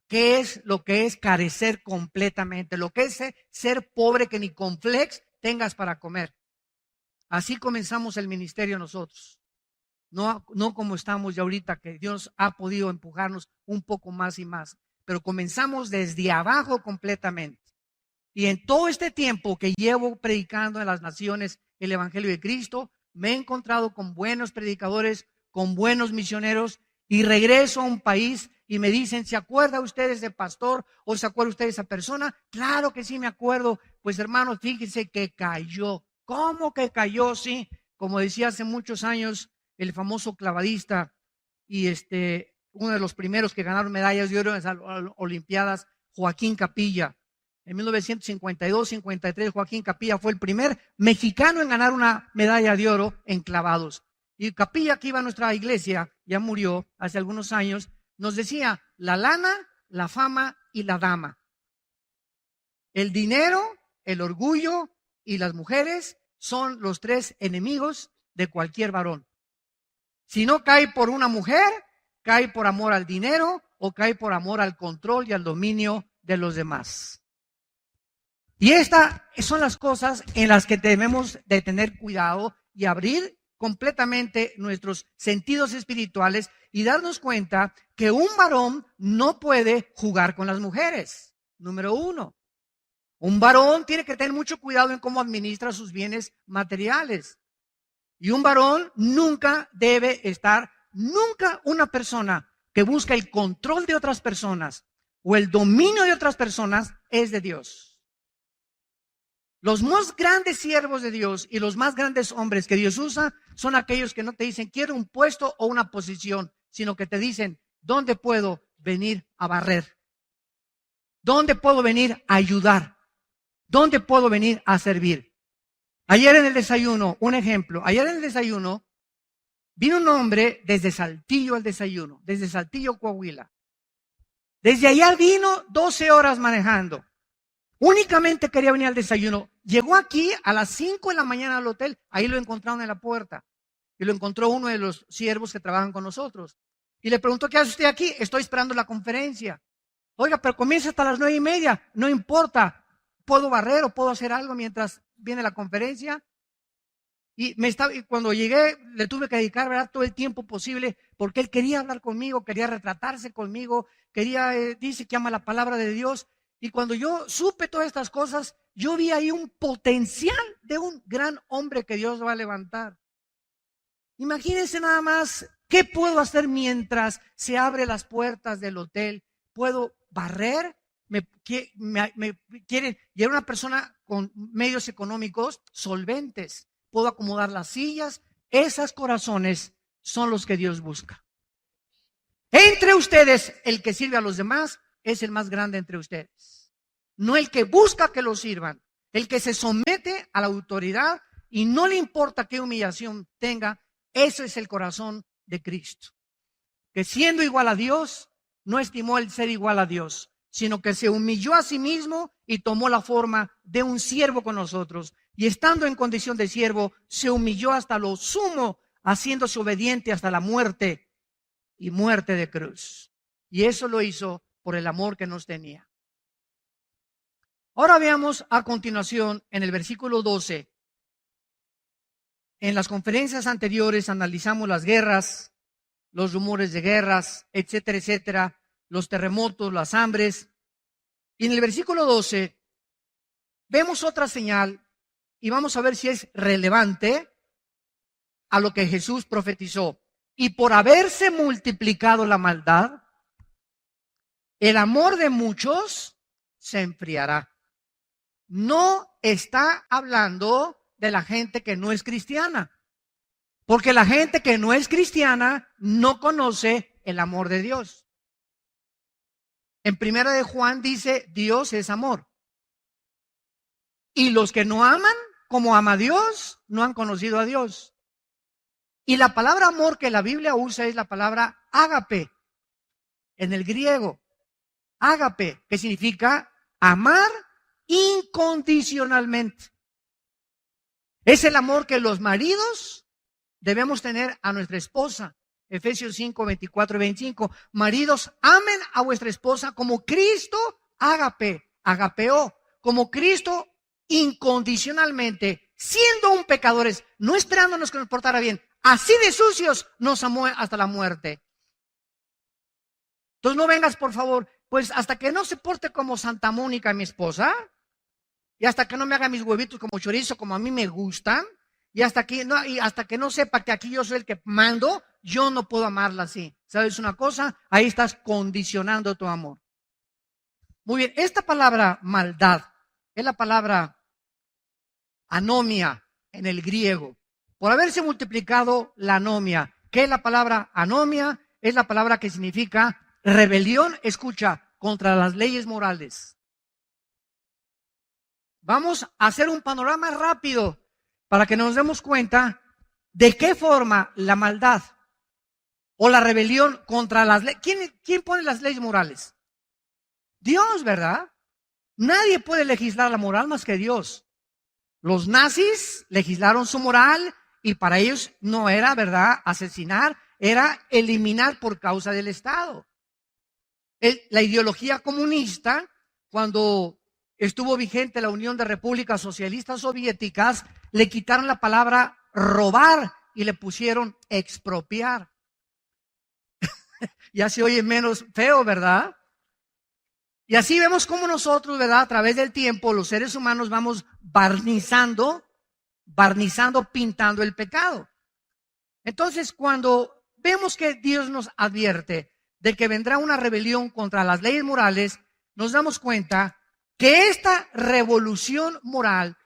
qué es lo que es carecer completamente, lo que es ser pobre que ni con flex tengas para comer. Así comenzamos el ministerio nosotros. No como estamos ya ahorita, que Dios ha podido empujarnos un poco más y más, pero comenzamos desde abajo completamente. Y en todo este tiempo que llevo predicando en las naciones el Evangelio de Cristo, me he encontrado con buenos predicadores, con buenos misioneros, y regreso a un país y me dicen, ¿se acuerda usted de ese pastor o se acuerda usted de esa persona? Claro que sí me acuerdo. Pues hermanos, fíjense que cayó. ¿Cómo que cayó? Sí, como decía hace muchos años el famoso clavadista y uno de los primeros que ganaron medallas de oro en las Olimpiadas, Joaquín Capilla. En 1952-53, Joaquín Capilla fue el primer mexicano en ganar una medalla de oro en clavados. Y Capilla, que iba a nuestra iglesia, ya murió hace algunos años, nos decía, la lana la fama y la dama. El dinero, el orgullo y las mujeres son los tres enemigos de cualquier varón. Si no cae por una mujer, cae por amor al dinero o cae por amor al control y al dominio de los demás. Y estas son las cosas en las que debemos de tener cuidado y abrir completamente nuestros sentidos espirituales y darnos cuenta que un varón no puede jugar con las mujeres. Número uno. Un varón tiene que tener mucho cuidado en cómo administra sus bienes materiales. Y un varón nunca debe estar, nunca una persona que busca el control de otras personas o el dominio de otras personas es de Dios. Los más grandes siervos de Dios y los más grandes hombres que Dios usa son aquellos que no te dicen quiero un puesto o una posición, sino que te dicen ¿dónde puedo venir a barrer? ¿Dónde puedo venir a ayudar? ¿Dónde puedo venir a servir? Ayer en el desayuno, un ejemplo, ayer en el desayuno vino un hombre desde Saltillo al desayuno, desde Saltillo, Coahuila. Desde allá vino 12 horas manejando. Únicamente quería venir al desayuno. Llegó aquí a las 5 de la mañana al hotel. Ahí lo encontraron en la puerta. Y lo encontró uno de los siervos que trabajan con nosotros. Y le preguntó, ¿qué hace usted aquí? Estoy esperando la conferencia. Oiga, pero comienza hasta las 9:30. No importa. ¿Puedo barrer o puedo hacer algo mientras viene la conferencia? Y cuando llegué, le tuve que dedicar, ¿verdad?, todo el tiempo posible, porque él quería hablar conmigo, quería retratarse conmigo, dice que ama la palabra de Dios. Y cuando yo supe todas estas cosas, yo vi ahí un potencial de un gran hombre que Dios va a levantar. Imagínense nada más, ¿qué puedo hacer mientras se abren las puertas del hotel? ¿Puedo barrer? Me quieren llevar una persona con medios económicos solventes. Puedo acomodar las sillas. Esos corazones son los que Dios busca. Entre ustedes, el que sirve a los demás es el más grande entre ustedes. No el que busca que lo sirvan, el que se somete a la autoridad y no le importa qué humillación tenga. Ese es el corazón de Cristo, que siendo igual a Dios, no estimó el ser igual a Dios, sino que se humilló a sí mismo y tomó la forma de un siervo con nosotros. Y estando en condición de siervo, se humilló hasta lo sumo, haciéndose obediente hasta la muerte y muerte de cruz. Y eso lo hizo por el amor que nos tenía. Ahora veamos a continuación en el versículo 12. En las conferencias anteriores analizamos las guerras, los rumores de guerras, etcétera, etcétera, los terremotos, las hambres. Y en el versículo 12 vemos otra señal y vamos a ver si es relevante a lo que Jesús profetizó. Y por haberse multiplicado la maldad, el amor de muchos se enfriará. No está hablando de la gente que no es cristiana, porque la gente que no es cristiana no conoce el amor de Dios. En primera de Juan dice, Dios es amor. Y los que no aman como ama Dios, no han conocido a Dios. Y la palabra amor que la Biblia usa es la palabra ágape, en el griego. Ágape, que significa amar incondicionalmente. Es el amor que los maridos debemos tener a nuestra esposa. Efesios 5, 24 y 25. Maridos, amen a vuestra esposa como Cristo agapeó, como Cristo incondicionalmente, siendo un pecadores, no esperándonos que nos portara bien, así de sucios nos amó hasta la muerte. Entonces no vengas, por favor, pues hasta que no se porte como Santa Mónica, mi esposa, y hasta que no me haga mis huevitos como chorizo, como a mí me gustan, y hasta que no sepa que aquí yo soy el que mando, yo no puedo amarla así. ¿Sabes una cosa? Ahí estás condicionando tu amor. Muy bien, esta palabra maldad es la palabra anomia en el griego. Por haberse multiplicado la anomia. ¿Qué es la palabra anomia? Es la palabra que significa rebelión, escucha, contra las leyes morales. Vamos a hacer un panorama rápido para que nos demos cuenta de qué forma la maldad o la rebelión contra las leyes. ¿Quién pone las leyes morales? Dios, ¿verdad? Nadie puede legislar la moral más que Dios. Los nazis legislaron su moral y para ellos no era, ¿verdad?, asesinar, era eliminar por causa del Estado. La ideología comunista, cuando estuvo vigente la Unión de Repúblicas Socialistas Soviéticas, le quitaron la palabra robar y le pusieron expropiar. Ya se oye menos feo, ¿verdad? Y así vemos cómo nosotros, ¿verdad?, a través del tiempo, los seres humanos vamos barnizando, pintando el pecado. Entonces, cuando vemos que Dios nos advierte de que vendrá una rebelión contra las leyes morales, nos damos cuenta que esta revolución moral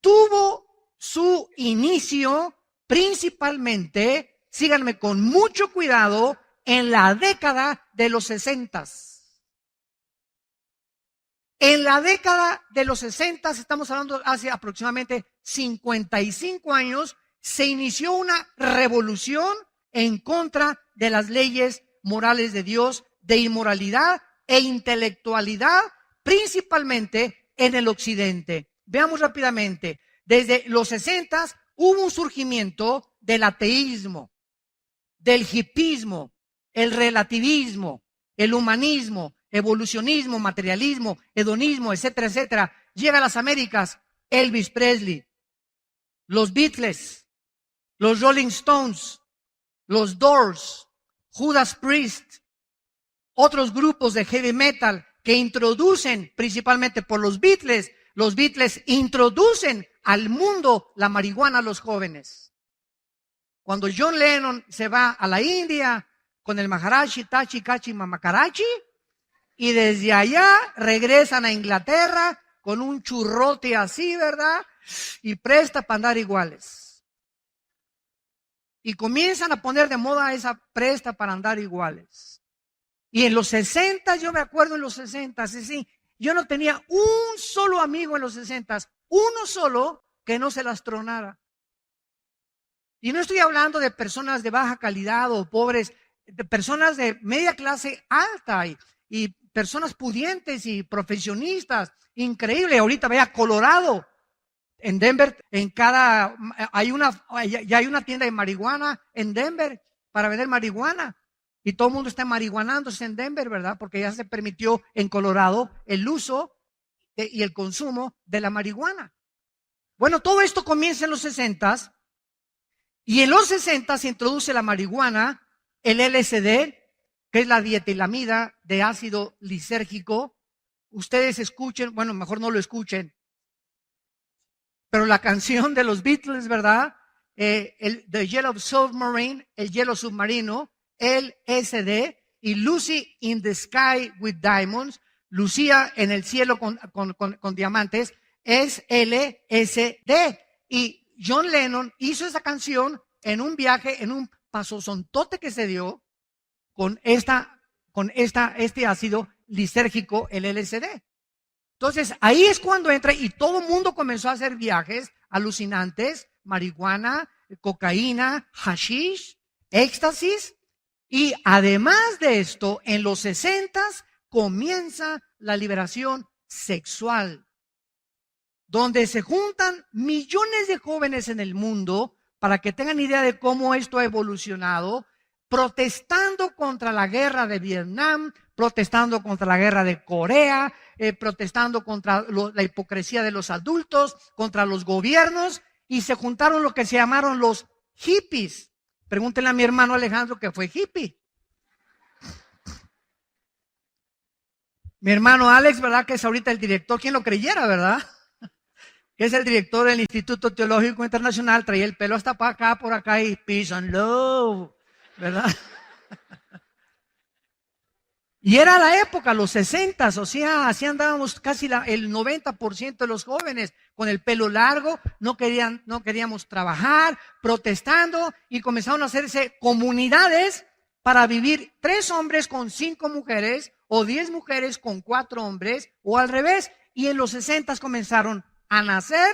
tuvo su inicio principalmente, síganme con mucho cuidado, en la década de los 60. En la década de los 60, estamos hablando hace aproximadamente 55 años, se inició una revolución en contra de las leyes morales de Dios, de inmoralidad e intelectualidad, principalmente en el occidente. Veamos rápidamente, desde los 60 hubo un surgimiento del ateísmo, del hipismo, el relativismo, el humanismo, evolucionismo, materialismo, hedonismo, etcétera, etcétera. Llega a las Américas Elvis Presley, los Beatles, los Rolling Stones, los Doors, Judas Priest, otros grupos de heavy metal que introducen, principalmente por los Beatles introducen al mundo la marihuana a los jóvenes. Cuando John Lennon se va a la India con el Maharaji, Tachi, Kachi, Mamakarachi, y desde allá regresan a Inglaterra con un churrote así, ¿verdad? Y presta para andar iguales. Y comienzan a poner de moda esa presta para andar iguales. Y en los 60, yo me acuerdo en los 60, sí, yo no tenía un solo amigo en los 60, uno solo que no se las tronara. Y no estoy hablando de personas de baja calidad o pobres, de personas de media clase alta y personas pudientes y profesionistas. Increíble. Ahorita vea Colorado. En Denver, ya hay una tienda de marihuana en Denver para vender marihuana. Y todo el mundo está marihuanándose en Denver, ¿verdad? Porque ya se permitió en Colorado el uso y el consumo de la marihuana. Bueno, todo esto comienza en los 60 y en los 60 se introduce la marihuana, el LSD, que es la dietilamida de ácido lisérgico. Ustedes escuchen, bueno, mejor no lo escuchen, pero la canción de los Beatles, ¿verdad? The Yellow Submarine, el hielo submarino, LSD, y Lucy in the Sky with Diamonds, Lucía en el cielo con diamantes, es LSD. Y John Lennon hizo esa canción en un viaje, en un pasosontote que se dio con este ácido lisérgico, el LSD. Entonces, ahí es cuando entra y todo el mundo comenzó a hacer viajes alucinantes, marihuana, cocaína, hashish, éxtasis. Y además de esto, en los 60 comienza la liberación sexual, donde se juntan millones de jóvenes en el mundo, para que tengan idea de cómo esto ha evolucionado, protestando contra la guerra de Vietnam, protestando contra la guerra de Corea, protestando contra la hipocresía de los adultos, contra los gobiernos, y se juntaron lo que se llamaron los hippies. Pregúntenle a mi hermano Alejandro que fue hippie. Mi hermano Alex, ¿verdad? Que es ahorita el director, ¿quién lo creyera, verdad? Que es el director del Instituto Teológico Internacional, traía el pelo hasta por acá y peace and love, ¿verdad? Y era la época, los 60, o sea, así andábamos casi el 90% de los jóvenes con el pelo largo, no queríamos trabajar, protestando, y comenzaron a hacerse comunidades para vivir 3 hombres con 5 mujeres, o 10 mujeres con 4 hombres, o al revés. Y en los 60 comenzaron a nacer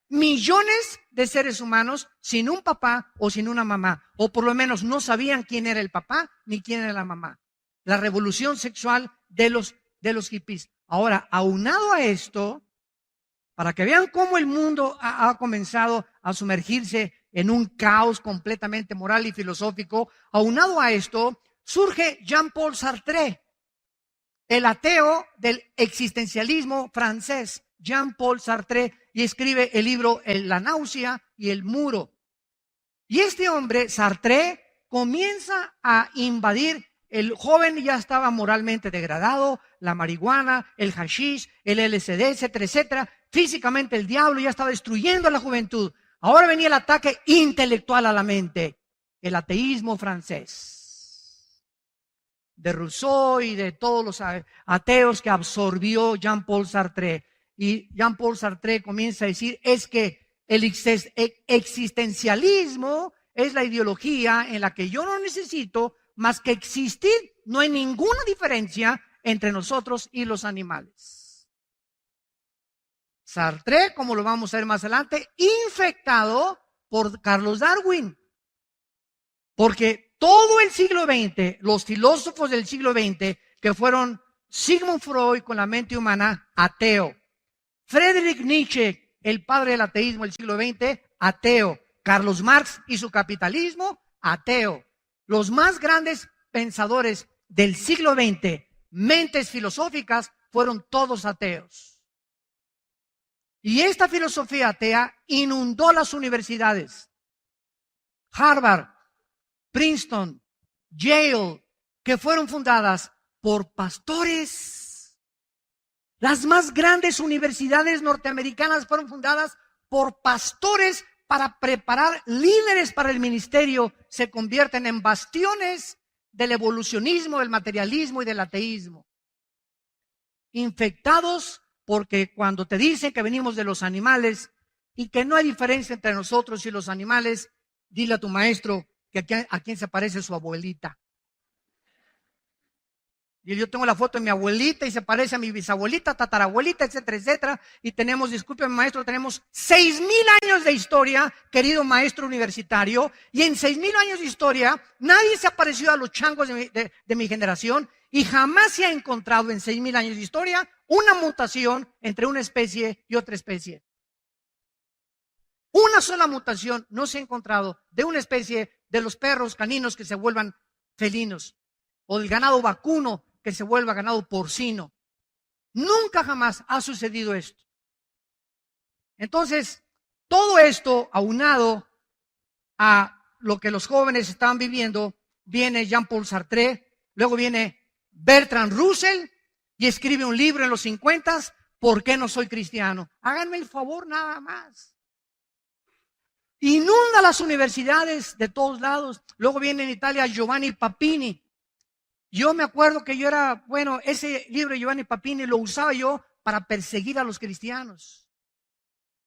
millones de seres humanos sin un papá o sin una mamá, o por lo menos no sabían quién era el papá ni quién era la mamá. La revolución sexual de de los hippies. Ahora, aunado a esto, para que vean cómo el mundo ha comenzado a sumergirse en un caos completamente moral y filosófico, aunado a esto, surge Jean-Paul Sartre, el ateo del existencialismo francés, Jean-Paul Sartre, y escribe el libro La náusea y el muro. Y este hombre, Sartre, comienza a invadir. El joven ya estaba moralmente degradado, la marihuana, el hashish, el LSD, etcétera, etcétera. Físicamente el diablo ya estaba destruyendo a la juventud. Ahora venía el ataque intelectual a la mente, el ateísmo francés, de Rousseau y de todos los ateos que absorbió Jean-Paul Sartre. Y Jean-Paul Sartre comienza a decir, es que el existencialismo es la ideología en la que yo no necesito más que existir. No hay ninguna diferencia entre nosotros y los animales. Sartre, como lo vamos a ver más adelante, infectado por Carlos Darwin. Porque todo el siglo XX, los filósofos del siglo XX, que fueron Sigmund Freud con la mente humana, ateo. Friedrich Nietzsche, el padre del ateísmo del siglo XX, ateo. Carlos Marx y su capitalismo, ateo. Los más grandes pensadores del siglo XX, mentes filosóficas, fueron todos ateos. Y esta filosofía atea inundó las universidades. Harvard, Princeton, Yale, que fueron fundadas por pastores. Las más grandes universidades norteamericanas fueron fundadas por pastores para preparar líderes para el ministerio. Se convierten en bastiones del evolucionismo, del materialismo y del ateísmo. Infectados porque cuando te dicen que venimos de los animales y que no hay diferencia entre nosotros y los animales, dile a tu maestro que a quién se parece su abuelita. Y yo tengo la foto de mi abuelita y se parece a mi bisabuelita, tatarabuelita, etcétera, etcétera. Y tenemos, disculpe maestro, tenemos 6,000 años de historia, querido maestro universitario. Y en 6,000 años de historia, nadie se ha parecido a los changos de mi generación. Y jamás se ha encontrado en 6,000 años de historia una mutación entre una especie y otra especie. Una sola mutación no se ha encontrado de una especie de los perros caninos que se vuelvan felinos. O del ganado vacuno que se vuelva ganado porcino. Nunca jamás ha sucedido esto. Entonces, todo esto aunado a lo que los jóvenes estaban viviendo, viene Jean-Paul Sartre, luego viene Bertrand Russell y escribe un libro en los 50, ¿por qué no soy cristiano? Háganme el favor nada más. Inunda las universidades de todos lados. Luego viene en Italia Giovanni Papini. Yo me acuerdo que yo era, ese libro de Giovanni Papini lo usaba yo para perseguir a los cristianos.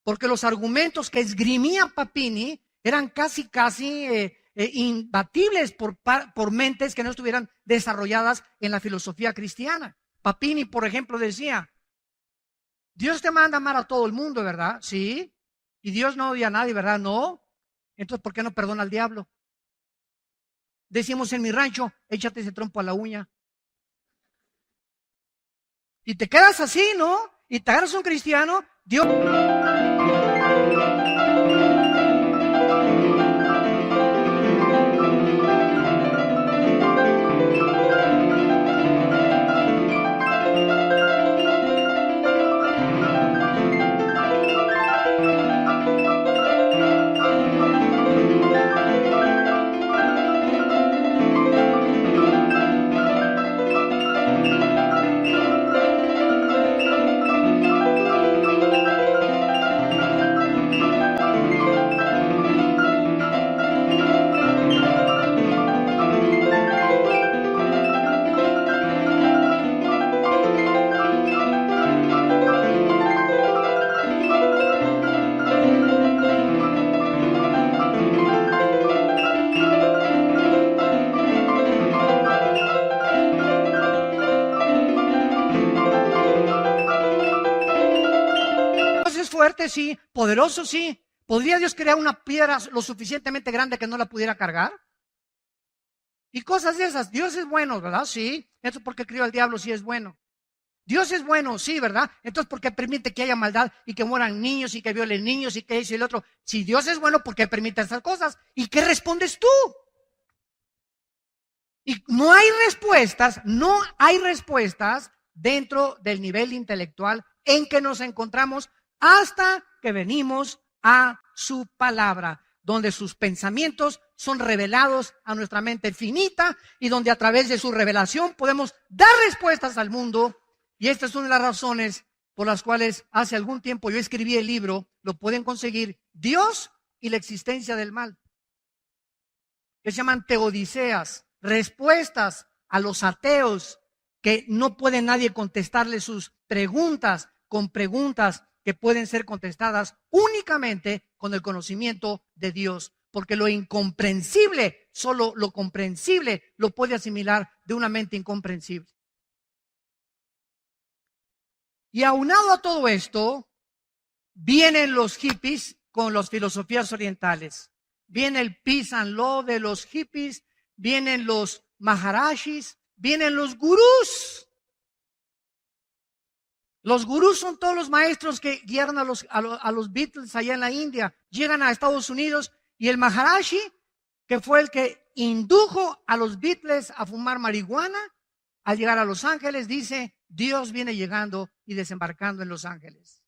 Porque los argumentos que esgrimía Papini eran casi imbatibles por mentes que no estuvieran desarrolladas en la filosofía cristiana. Papini, por ejemplo, decía, Dios te manda a amar a todo el mundo, ¿verdad? Sí. Y Dios no odia a nadie, ¿verdad? No. Entonces, ¿por qué no perdona al diablo? Decimos en mi rancho, échate ese trompo a la uña. Y te quedas así, ¿no? Y te agarras un cristiano, Dios... fuerte, sí, poderoso, sí. ¿Podría Dios crear una piedra lo suficientemente grande que no la pudiera cargar? Y cosas de esas. Dios es bueno, ¿verdad? Sí. Eso porque crió al diablo, sí es bueno. Dios es bueno, sí, ¿verdad? Entonces, ¿por qué permite que haya maldad y que mueran niños y que violen niños y que eso y el otro? Si Dios es bueno, ¿por qué permite esas cosas? ¿Y qué respondes tú? Y no hay respuestas dentro del nivel intelectual en que nos encontramos hasta que venimos a su palabra, donde sus pensamientos son revelados a nuestra mente finita y donde a través de su revelación podemos dar respuestas al mundo. Y esta es una de las razones por las cuales hace algún tiempo yo escribí el libro, lo pueden conseguir, Dios y la existencia del mal, que se llaman teodiceas, respuestas a los ateos que no puede nadie contestarle sus preguntas con preguntas que pueden ser contestadas únicamente con el conocimiento de Dios, porque lo incomprensible, solo lo comprensible lo puede asimilar de una mente incomprensible. Y aunado a todo esto, vienen los hippies con las filosofías orientales. Viene el peace and love de los hippies, vienen los maharashis, vienen los gurús. Los gurús son todos los maestros que guiaron a los Beatles allá en la India. Llegan a Estados Unidos y el maharashi, que fue el que indujo a los Beatles a fumar marihuana, al llegar a Los Ángeles, dice, Dios viene llegando y desembarcando en Los Ángeles.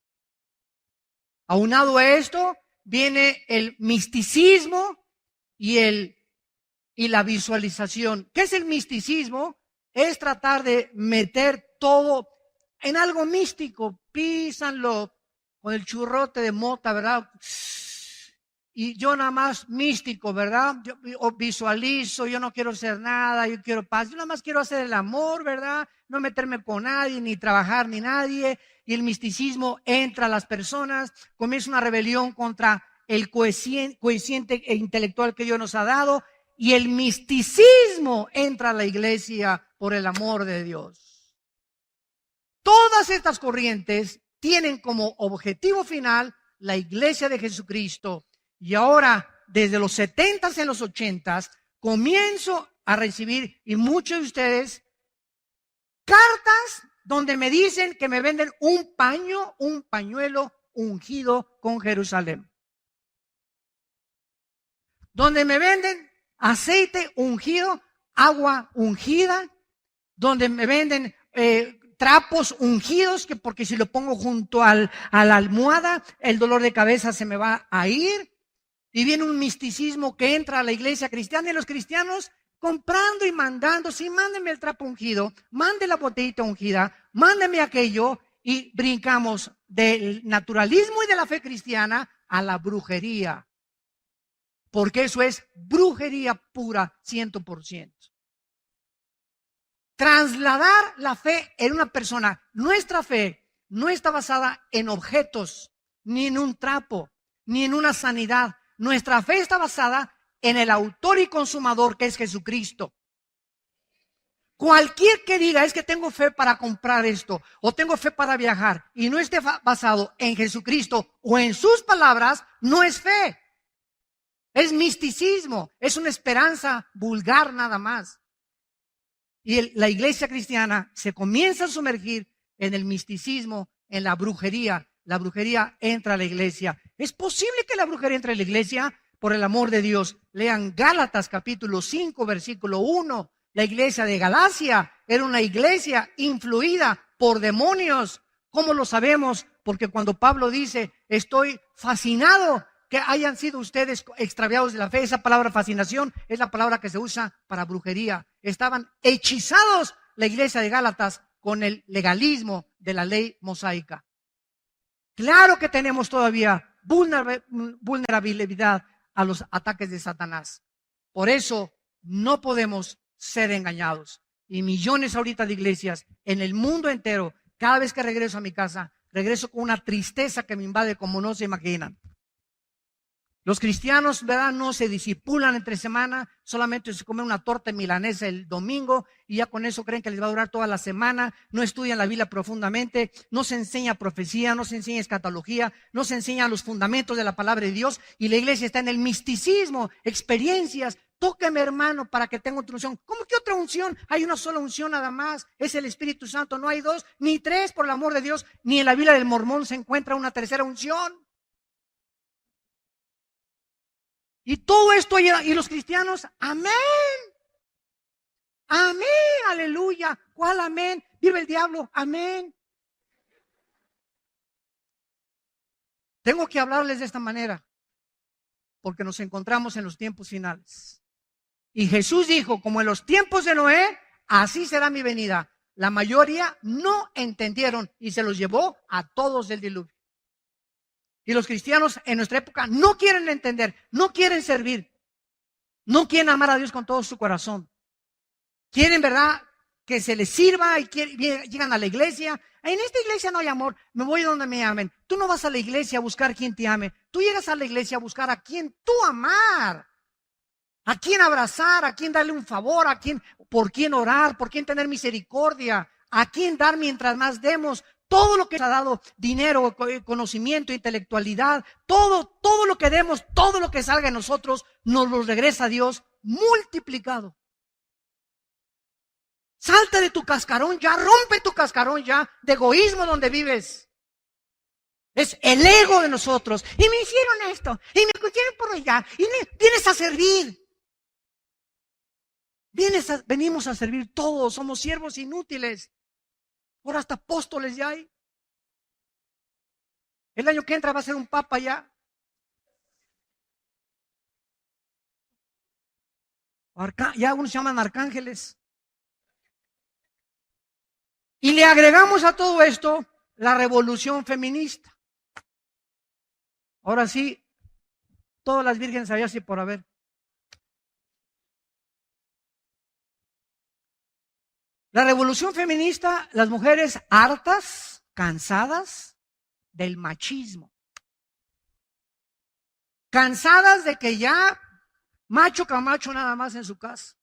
Aunado a esto, viene el misticismo y la visualización. ¿Qué es el misticismo? Es tratar de meter todo en algo místico, peace and love, con el churrote de mota, ¿verdad? Y yo nada más místico, ¿verdad? Yo visualizo, yo no quiero hacer nada, yo quiero paz, yo nada más quiero hacer el amor, ¿verdad? No meterme con nadie, ni trabajar, ni nadie. Y el misticismo entra a las personas, comienza una rebelión contra el coeficiente intelectual que Dios nos ha dado, y el misticismo entra a la iglesia por el amor de Dios. Todas estas corrientes tienen como objetivo final la iglesia de Jesucristo. Y ahora, desde los 70s en los 80s, comienzo a recibir, y muchos de ustedes, cartas donde me dicen que me venden un pañuelo ungido con Jerusalén. Donde me venden aceite ungido, agua ungida, donde me venden trapos ungidos, que porque si lo pongo junto a la almohada, el dolor de cabeza se me va a ir. Y viene un misticismo que entra a la iglesia cristiana y los cristianos comprando y mandando, sí, mándeme el trapo ungido, mande la botellita ungida, mándeme aquello, y brincamos del naturalismo y de la fe cristiana a la brujería. Porque eso es brujería pura, 100%. Trasladar la fe en una persona. Nuestra fe no está basada en objetos, ni en un trapo, ni en una sanidad. Nuestra fe está basada en el autor y consumador, que es Jesucristo. Cualquier que diga, es que tengo fe para comprar esto, o tengo fe para viajar, y no esté basado en Jesucristo o en sus palabras, no es fe. Es misticismo, es una esperanza vulgar nada más. Y la iglesia cristiana se comienza a sumergir en el misticismo, en la brujería. La brujería entra a la iglesia. ¿Es posible que la brujería entre a la iglesia? Por el amor de Dios, lean Gálatas capítulo 5, versículo 1. La iglesia de Galacia era una iglesia influida por demonios. ¿Cómo lo sabemos? Porque cuando Pablo dice, estoy fascinado que hayan sido ustedes extraviados de la fe, esa palabra fascinación es la palabra que se usa para brujería. Estaban hechizados la iglesia de Gálatas con el legalismo de la ley mosaica. Claro que tenemos todavía vulnerabilidad a los ataques de Satanás. Por eso no podemos ser engañados. Y millones ahorita de iglesias en el mundo entero, cada vez que regreso a mi casa, regreso con una tristeza que me invade como no se imaginan. Los cristianos, ¿verdad?, no se disipulan entre semana, solamente se comen una torta milanesa el domingo y ya con eso creen que les va a durar toda la semana. No estudian la Biblia profundamente, no se enseña profecía, no se enseña escatología, no se enseñan los fundamentos de la palabra de Dios, y la iglesia está en el misticismo, experiencias, tóqueme, hermano, para que tenga otra unción. ¿Cómo que otra unción? Hay una sola unción nada más, es el Espíritu Santo. No hay dos, ni tres, por el amor de Dios. Ni en la Biblia del Mormón se encuentra una tercera unción. Y todo esto, y los cristianos, amén. Amén, aleluya. ¿Cuál amén? Vive el diablo, amén. Tengo que hablarles de esta manera, porque nos encontramos en los tiempos finales. Y Jesús dijo, como en los tiempos de Noé, así será mi venida. La mayoría no entendieron y se los llevó a todos del diluvio. Y los cristianos en nuestra época no quieren entender, no quieren servir, no quieren amar a Dios con todo su corazón. Quieren, ¿verdad?, que se les sirva y llegan a la iglesia. En esta iglesia no hay amor, me voy donde me amen. Tú no vas a la iglesia a buscar quien te ame. Tú llegas a la iglesia a buscar a quien tú amar, a quien abrazar, a quien darle un favor, por quien orar, por quien tener misericordia, a quien dar mientras más demos. Todo lo que nos ha dado, dinero, conocimiento, intelectualidad, todo lo que demos, todo lo que salga de nosotros, nos lo regresa a Dios multiplicado. Salta de tu cascarón ya, rompe tu cascarón ya de egoísmo donde vives. Es el ego de nosotros. Y me hicieron esto, y me hicieron por allá, y vienes a servir. Venimos a servir todos, somos siervos inútiles. Ahora hasta apóstoles ya hay. El año que entra va a ser un papa ya. Ya unos se llaman arcángeles. Y le agregamos a todo esto la revolución feminista. Ahora sí, todas las vírgenes había así por haber. La revolución feminista, las mujeres hartas, cansadas del machismo. Cansadas de que ya macho camacho nada más en su casa.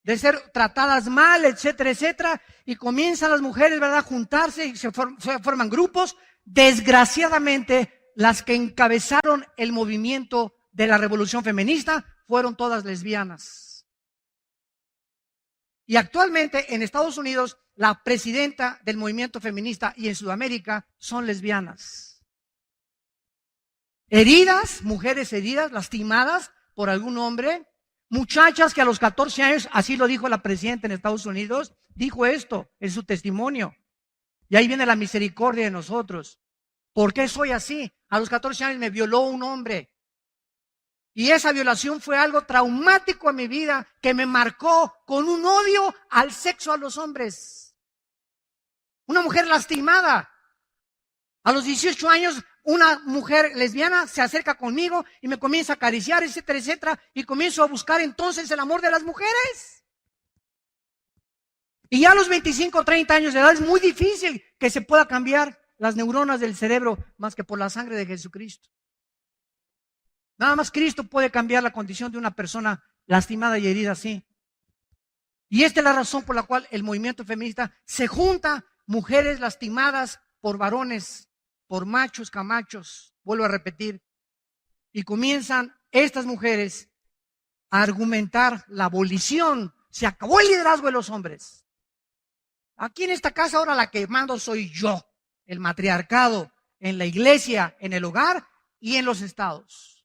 De ser tratadas mal, etcétera, etcétera. Y comienzan las mujeres, ¿verdad?, a juntarse y se forman grupos. Desgraciadamente, las que encabezaron el movimiento de la revolución feminista fueron todas lesbianas. Y actualmente en Estados Unidos, la presidenta del movimiento feminista y en Sudamérica son lesbianas. Heridas, mujeres heridas, lastimadas por algún hombre. Muchachas que a los 14 años, así lo dijo la presidenta en Estados Unidos, dijo esto en su testimonio. Y ahí viene la misericordia de nosotros. ¿Por qué soy así? A los 14 años me violó un hombre. Y esa violación fue algo traumático en mi vida que me marcó con un odio al sexo, a los hombres. Una mujer lastimada. A los 18 años, una mujer lesbiana se acerca conmigo y me comienza a acariciar, etcétera, etcétera. Y comienzo a buscar entonces el amor de las mujeres. Y ya a los 25 o 30 años de edad es muy difícil que se pueda cambiar las neuronas del cerebro más que por la sangre de Jesucristo. Nada más Cristo puede cambiar la condición de una persona lastimada y herida así. Y esta es la razón por la cual el movimiento feminista se junta mujeres lastimadas por varones, por machos, camachos, vuelvo a repetir. Y comienzan estas mujeres a argumentar la abolición. Se acabó el liderazgo de los hombres. Aquí en esta casa ahora la que mando soy yo, el matriarcado, en la iglesia, en el hogar y en los estados.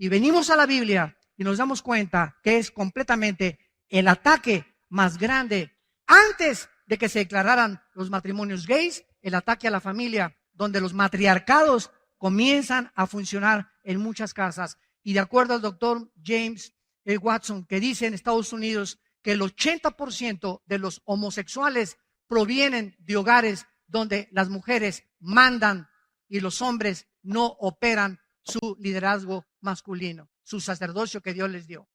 Y venimos a la Biblia y nos damos cuenta que es completamente el ataque más grande antes de que se declararan los matrimonios gays, el ataque a la familia, donde los matriarcados comienzan a funcionar en muchas casas. Y de acuerdo al doctor James Watson, que dice en Estados Unidos que el 80% de los homosexuales provienen de hogares donde las mujeres mandan y los hombres no operan su liderazgo masculino, su sacerdocio que Dios les dio.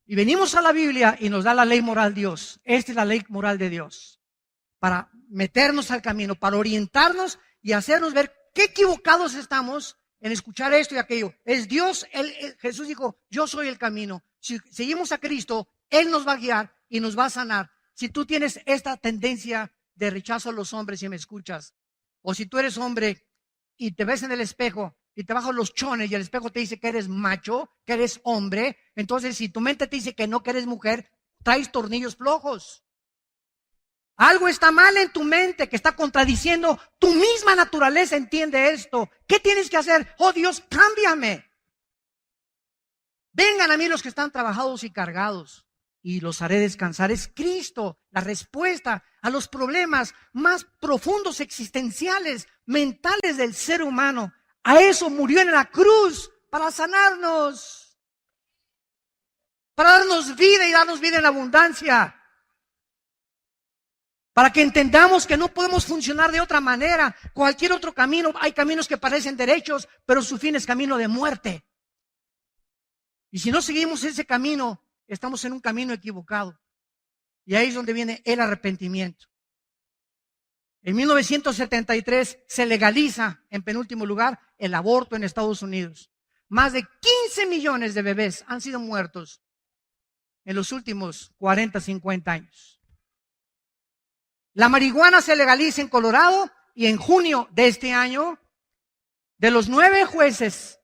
Y venimos a la Biblia y nos da la ley moral Dios. Esta es la ley moral de Dios. Para meternos al camino, para orientarnos y hacernos ver qué equivocados estamos en escuchar esto y aquello. Es Dios, Jesús dijo, yo soy el camino. Si seguimos a Cristo, Él nos va a guiar y nos va a sanar. Si tú tienes esta tendencia de rechazo a los hombres y me escuchas, o si tú eres hombre y te ves en el espejo y te bajas los chones y el espejo te dice que eres macho, que eres hombre, entonces si tu mente te dice que no, que eres mujer, traes tornillos flojos. Algo está mal en tu mente que está contradiciendo tu misma naturaleza, entiende esto. ¿Qué tienes que hacer? Oh Dios, cámbiame. Vengan a mí los que están trabajados y cargados y los haré descansar. Es Cristo la respuesta a los problemas más profundos, existenciales, mentales del ser humano. A eso murió en la cruz, para sanarnos, para darnos vida y darnos vida en abundancia. Para que entendamos que no podemos funcionar de otra manera. Cualquier otro camino, hay caminos que parecen derechos, pero su fin es camino de muerte. Y si no seguimos ese camino, estamos en un camino equivocado. Y ahí es donde viene el arrepentimiento. En 1973 se legaliza, en penúltimo lugar, el aborto en Estados Unidos. Más de 15 millones de bebés han sido muertos en los últimos 40, 50 años. La marihuana se legaliza en Colorado y en junio de este año, de los 9 jueces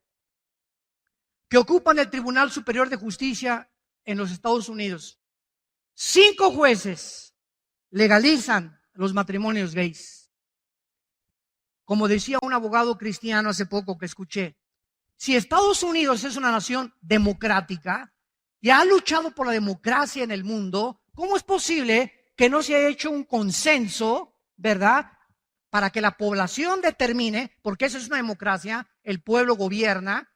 que ocupan el Tribunal Superior de Justicia en los Estados Unidos, 5 jueces legalizan los matrimonios gays. Como decía un abogado cristiano hace poco que escuché, si Estados Unidos es una nación democrática y ha luchado por la democracia en el mundo, ¿cómo es posible que no se haya hecho un consenso, verdad, para que la población determine, porque eso es una democracia, el pueblo gobierna,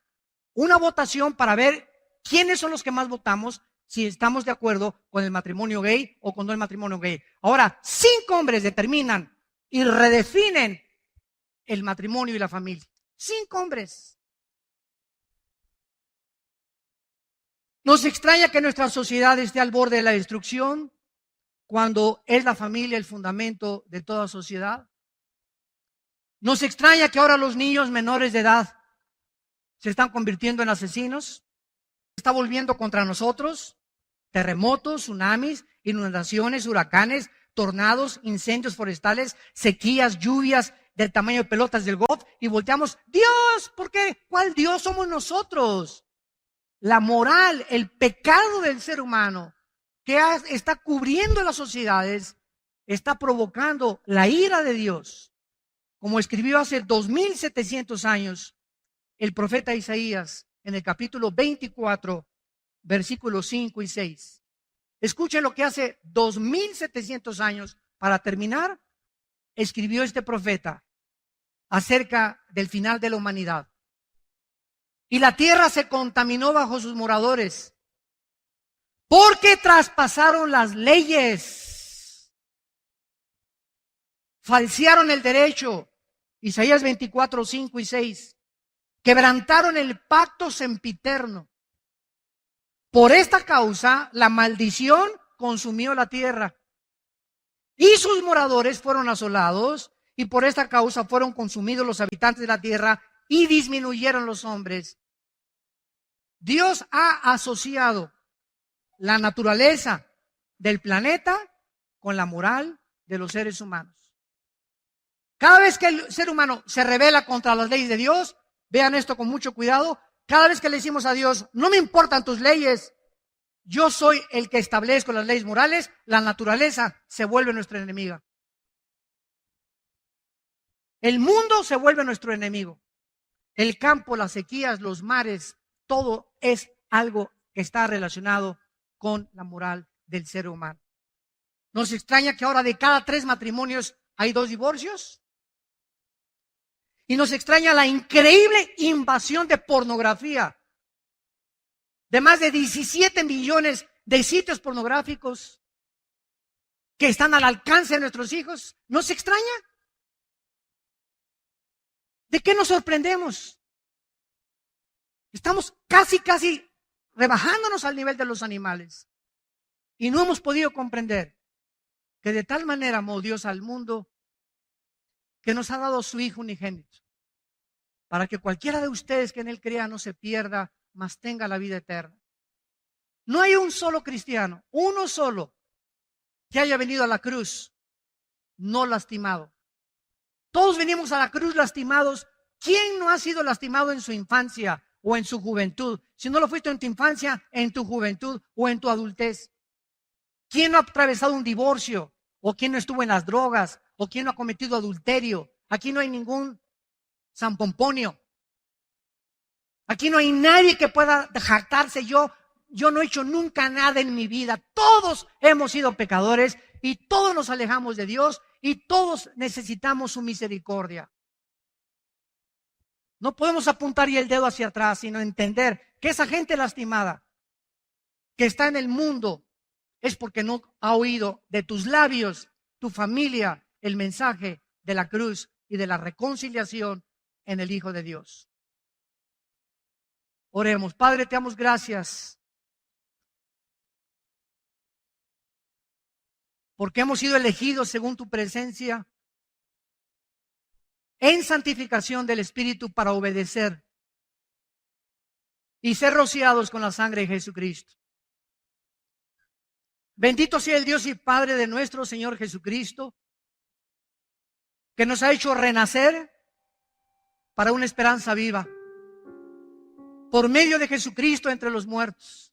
una votación para ver quiénes son los que más votamos, si estamos de acuerdo con el matrimonio gay o con no el matrimonio gay? Ahora, 5 hombres determinan y redefinen el matrimonio y la familia. 5 hombres. Nos extraña que nuestra sociedad esté al borde de la destrucción, cuando es la familia el fundamento de toda sociedad. Nos extraña que ahora los niños menores de edad se están convirtiendo en asesinos. Se está volviendo contra nosotros. Terremotos, tsunamis, inundaciones, huracanes, tornados, incendios forestales, sequías, lluvias del tamaño de pelotas del golf. Y volteamos, Dios, ¿por qué? ¿Cuál Dios somos nosotros? La moral, el pecado del ser humano que está cubriendo las sociedades, está provocando la ira de Dios. Como escribió hace 2700 años el profeta Isaías en el capítulo 24, versículos 5 y 6. Escuchen lo que hace 2700 años, para terminar, escribió este profeta acerca del final de la humanidad. Y la tierra se contaminó bajo sus moradores, porque traspasaron las leyes, falsearon el derecho, Isaías 24, 5 y 6, quebrantaron el pacto sempiterno. Por esta causa, la maldición consumió la tierra, y sus moradores fueron asolados, y por esta causa fueron consumidos los habitantes de la tierra, y disminuyeron los hombres. Dios ha asociado la naturaleza del planeta con la moral de los seres humanos. Cada vez que el ser humano se rebela contra las leyes de Dios, vean esto con mucho cuidado, cada vez que le decimos a Dios, no me importan tus leyes, yo soy el que establezco las leyes morales, la naturaleza se vuelve nuestra enemiga. El mundo se vuelve nuestro enemigo. El campo, las sequías, los mares, todo es algo que está relacionado con la moral del ser humano. ¿Nos extraña que ahora de cada 3 matrimonios hay 2 divorcios? Y nos extraña la increíble invasión de pornografía, de más de 17 millones de sitios pornográficos que están al alcance de nuestros hijos. ¿Nos extraña? ¿De qué nos sorprendemos? Estamos casi rebajándonos al nivel de los animales. Y no hemos podido comprender que de tal manera amó Dios al mundo que nos ha dado su Hijo unigénito, para que cualquiera de ustedes que en Él crea no se pierda, mas tenga la vida eterna. No hay un solo cristiano, uno solo, que haya venido a la cruz no lastimado. Todos venimos a la cruz lastimados ¿Quién no ha sido lastimado en su infancia o en su juventud? Si no lo fuiste en tu infancia, en tu juventud o en tu adultez. ¿Quién no ha atravesado un divorcio? ¿O quién no estuvo en las drogas? ¿O quién no ha cometido adulterio? Aquí no hay ningún San Pomponio. Aquí no hay nadie que pueda jactarse. Yo no he hecho nunca nada en mi vida. Todos hemos sido pecadores y todos nos alejamos de Dios y todos necesitamos su misericordia. No podemos apuntar y el dedo hacia atrás, sino entender que esa gente lastimada que está en el mundo es porque no ha oído de tus labios, tu familia, el mensaje de la cruz y de la reconciliación en el Hijo de Dios. Oremos. Padre, te damos gracias porque hemos sido elegidos según tu presencia en santificación del Espíritu para obedecer y ser rociados con la sangre de Jesucristo. Bendito sea el Dios y Padre de nuestro Señor Jesucristo, que nos ha hecho renacer para una esperanza viva, por medio de Jesucristo entre los muertos,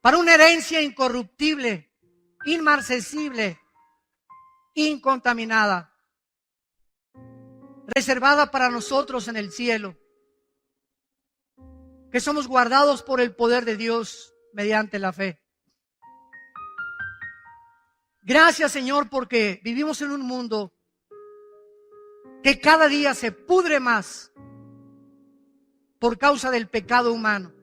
para una herencia incorruptible, inmarcesible, incontaminada, reservada para nosotros en el cielo, que somos guardados por el poder de Dios mediante la fe. Gracias, Señor, porque vivimos en un mundo que cada día se pudre más por causa del pecado humano.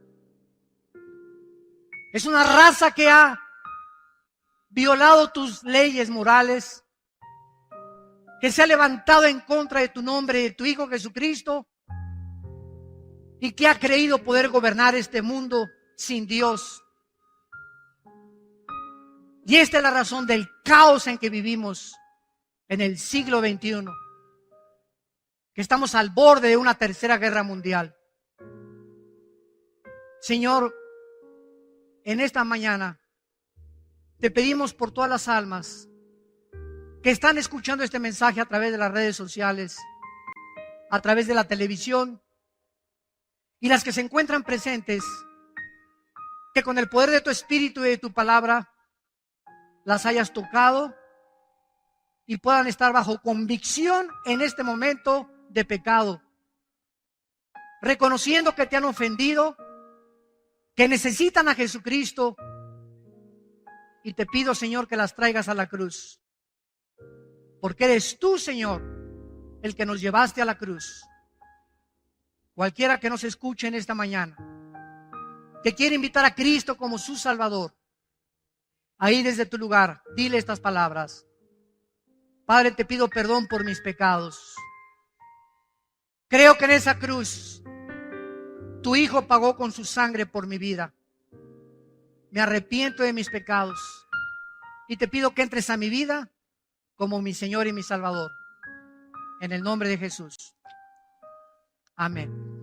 Es una raza que ha violado tus leyes morales, que se ha levantado en contra de tu nombre y de tu Hijo Jesucristo, y que ha creído poder gobernar este mundo sin Dios. Y esta es la razón del caos en que vivimos en el siglo XXI, que estamos al borde de una tercera guerra mundial. Señor, en esta mañana te pedimos por todas las almas que están escuchando este mensaje a través de las redes sociales, a través de la televisión, y las que se encuentran presentes, que con el poder de tu Espíritu y de tu palabra las hayas tocado y puedan estar bajo convicción en este momento de pecado, reconociendo que te han ofendido, que necesitan a Jesucristo, y te pido, Señor, que las traigas a la cruz, porque eres tú, Señor, el que nos llevaste a la cruz. Cualquiera que nos escuche en esta mañana, que quiere invitar a Cristo como su Salvador, ahí desde tu lugar, dile estas palabras: Padre, te pido perdón por mis pecados. Creo que en esa cruz tu Hijo pagó con su sangre por mi vida. Me arrepiento de mis pecados y te pido que entres a mi vida como mi Señor y mi Salvador. En el nombre de Jesús. Amén.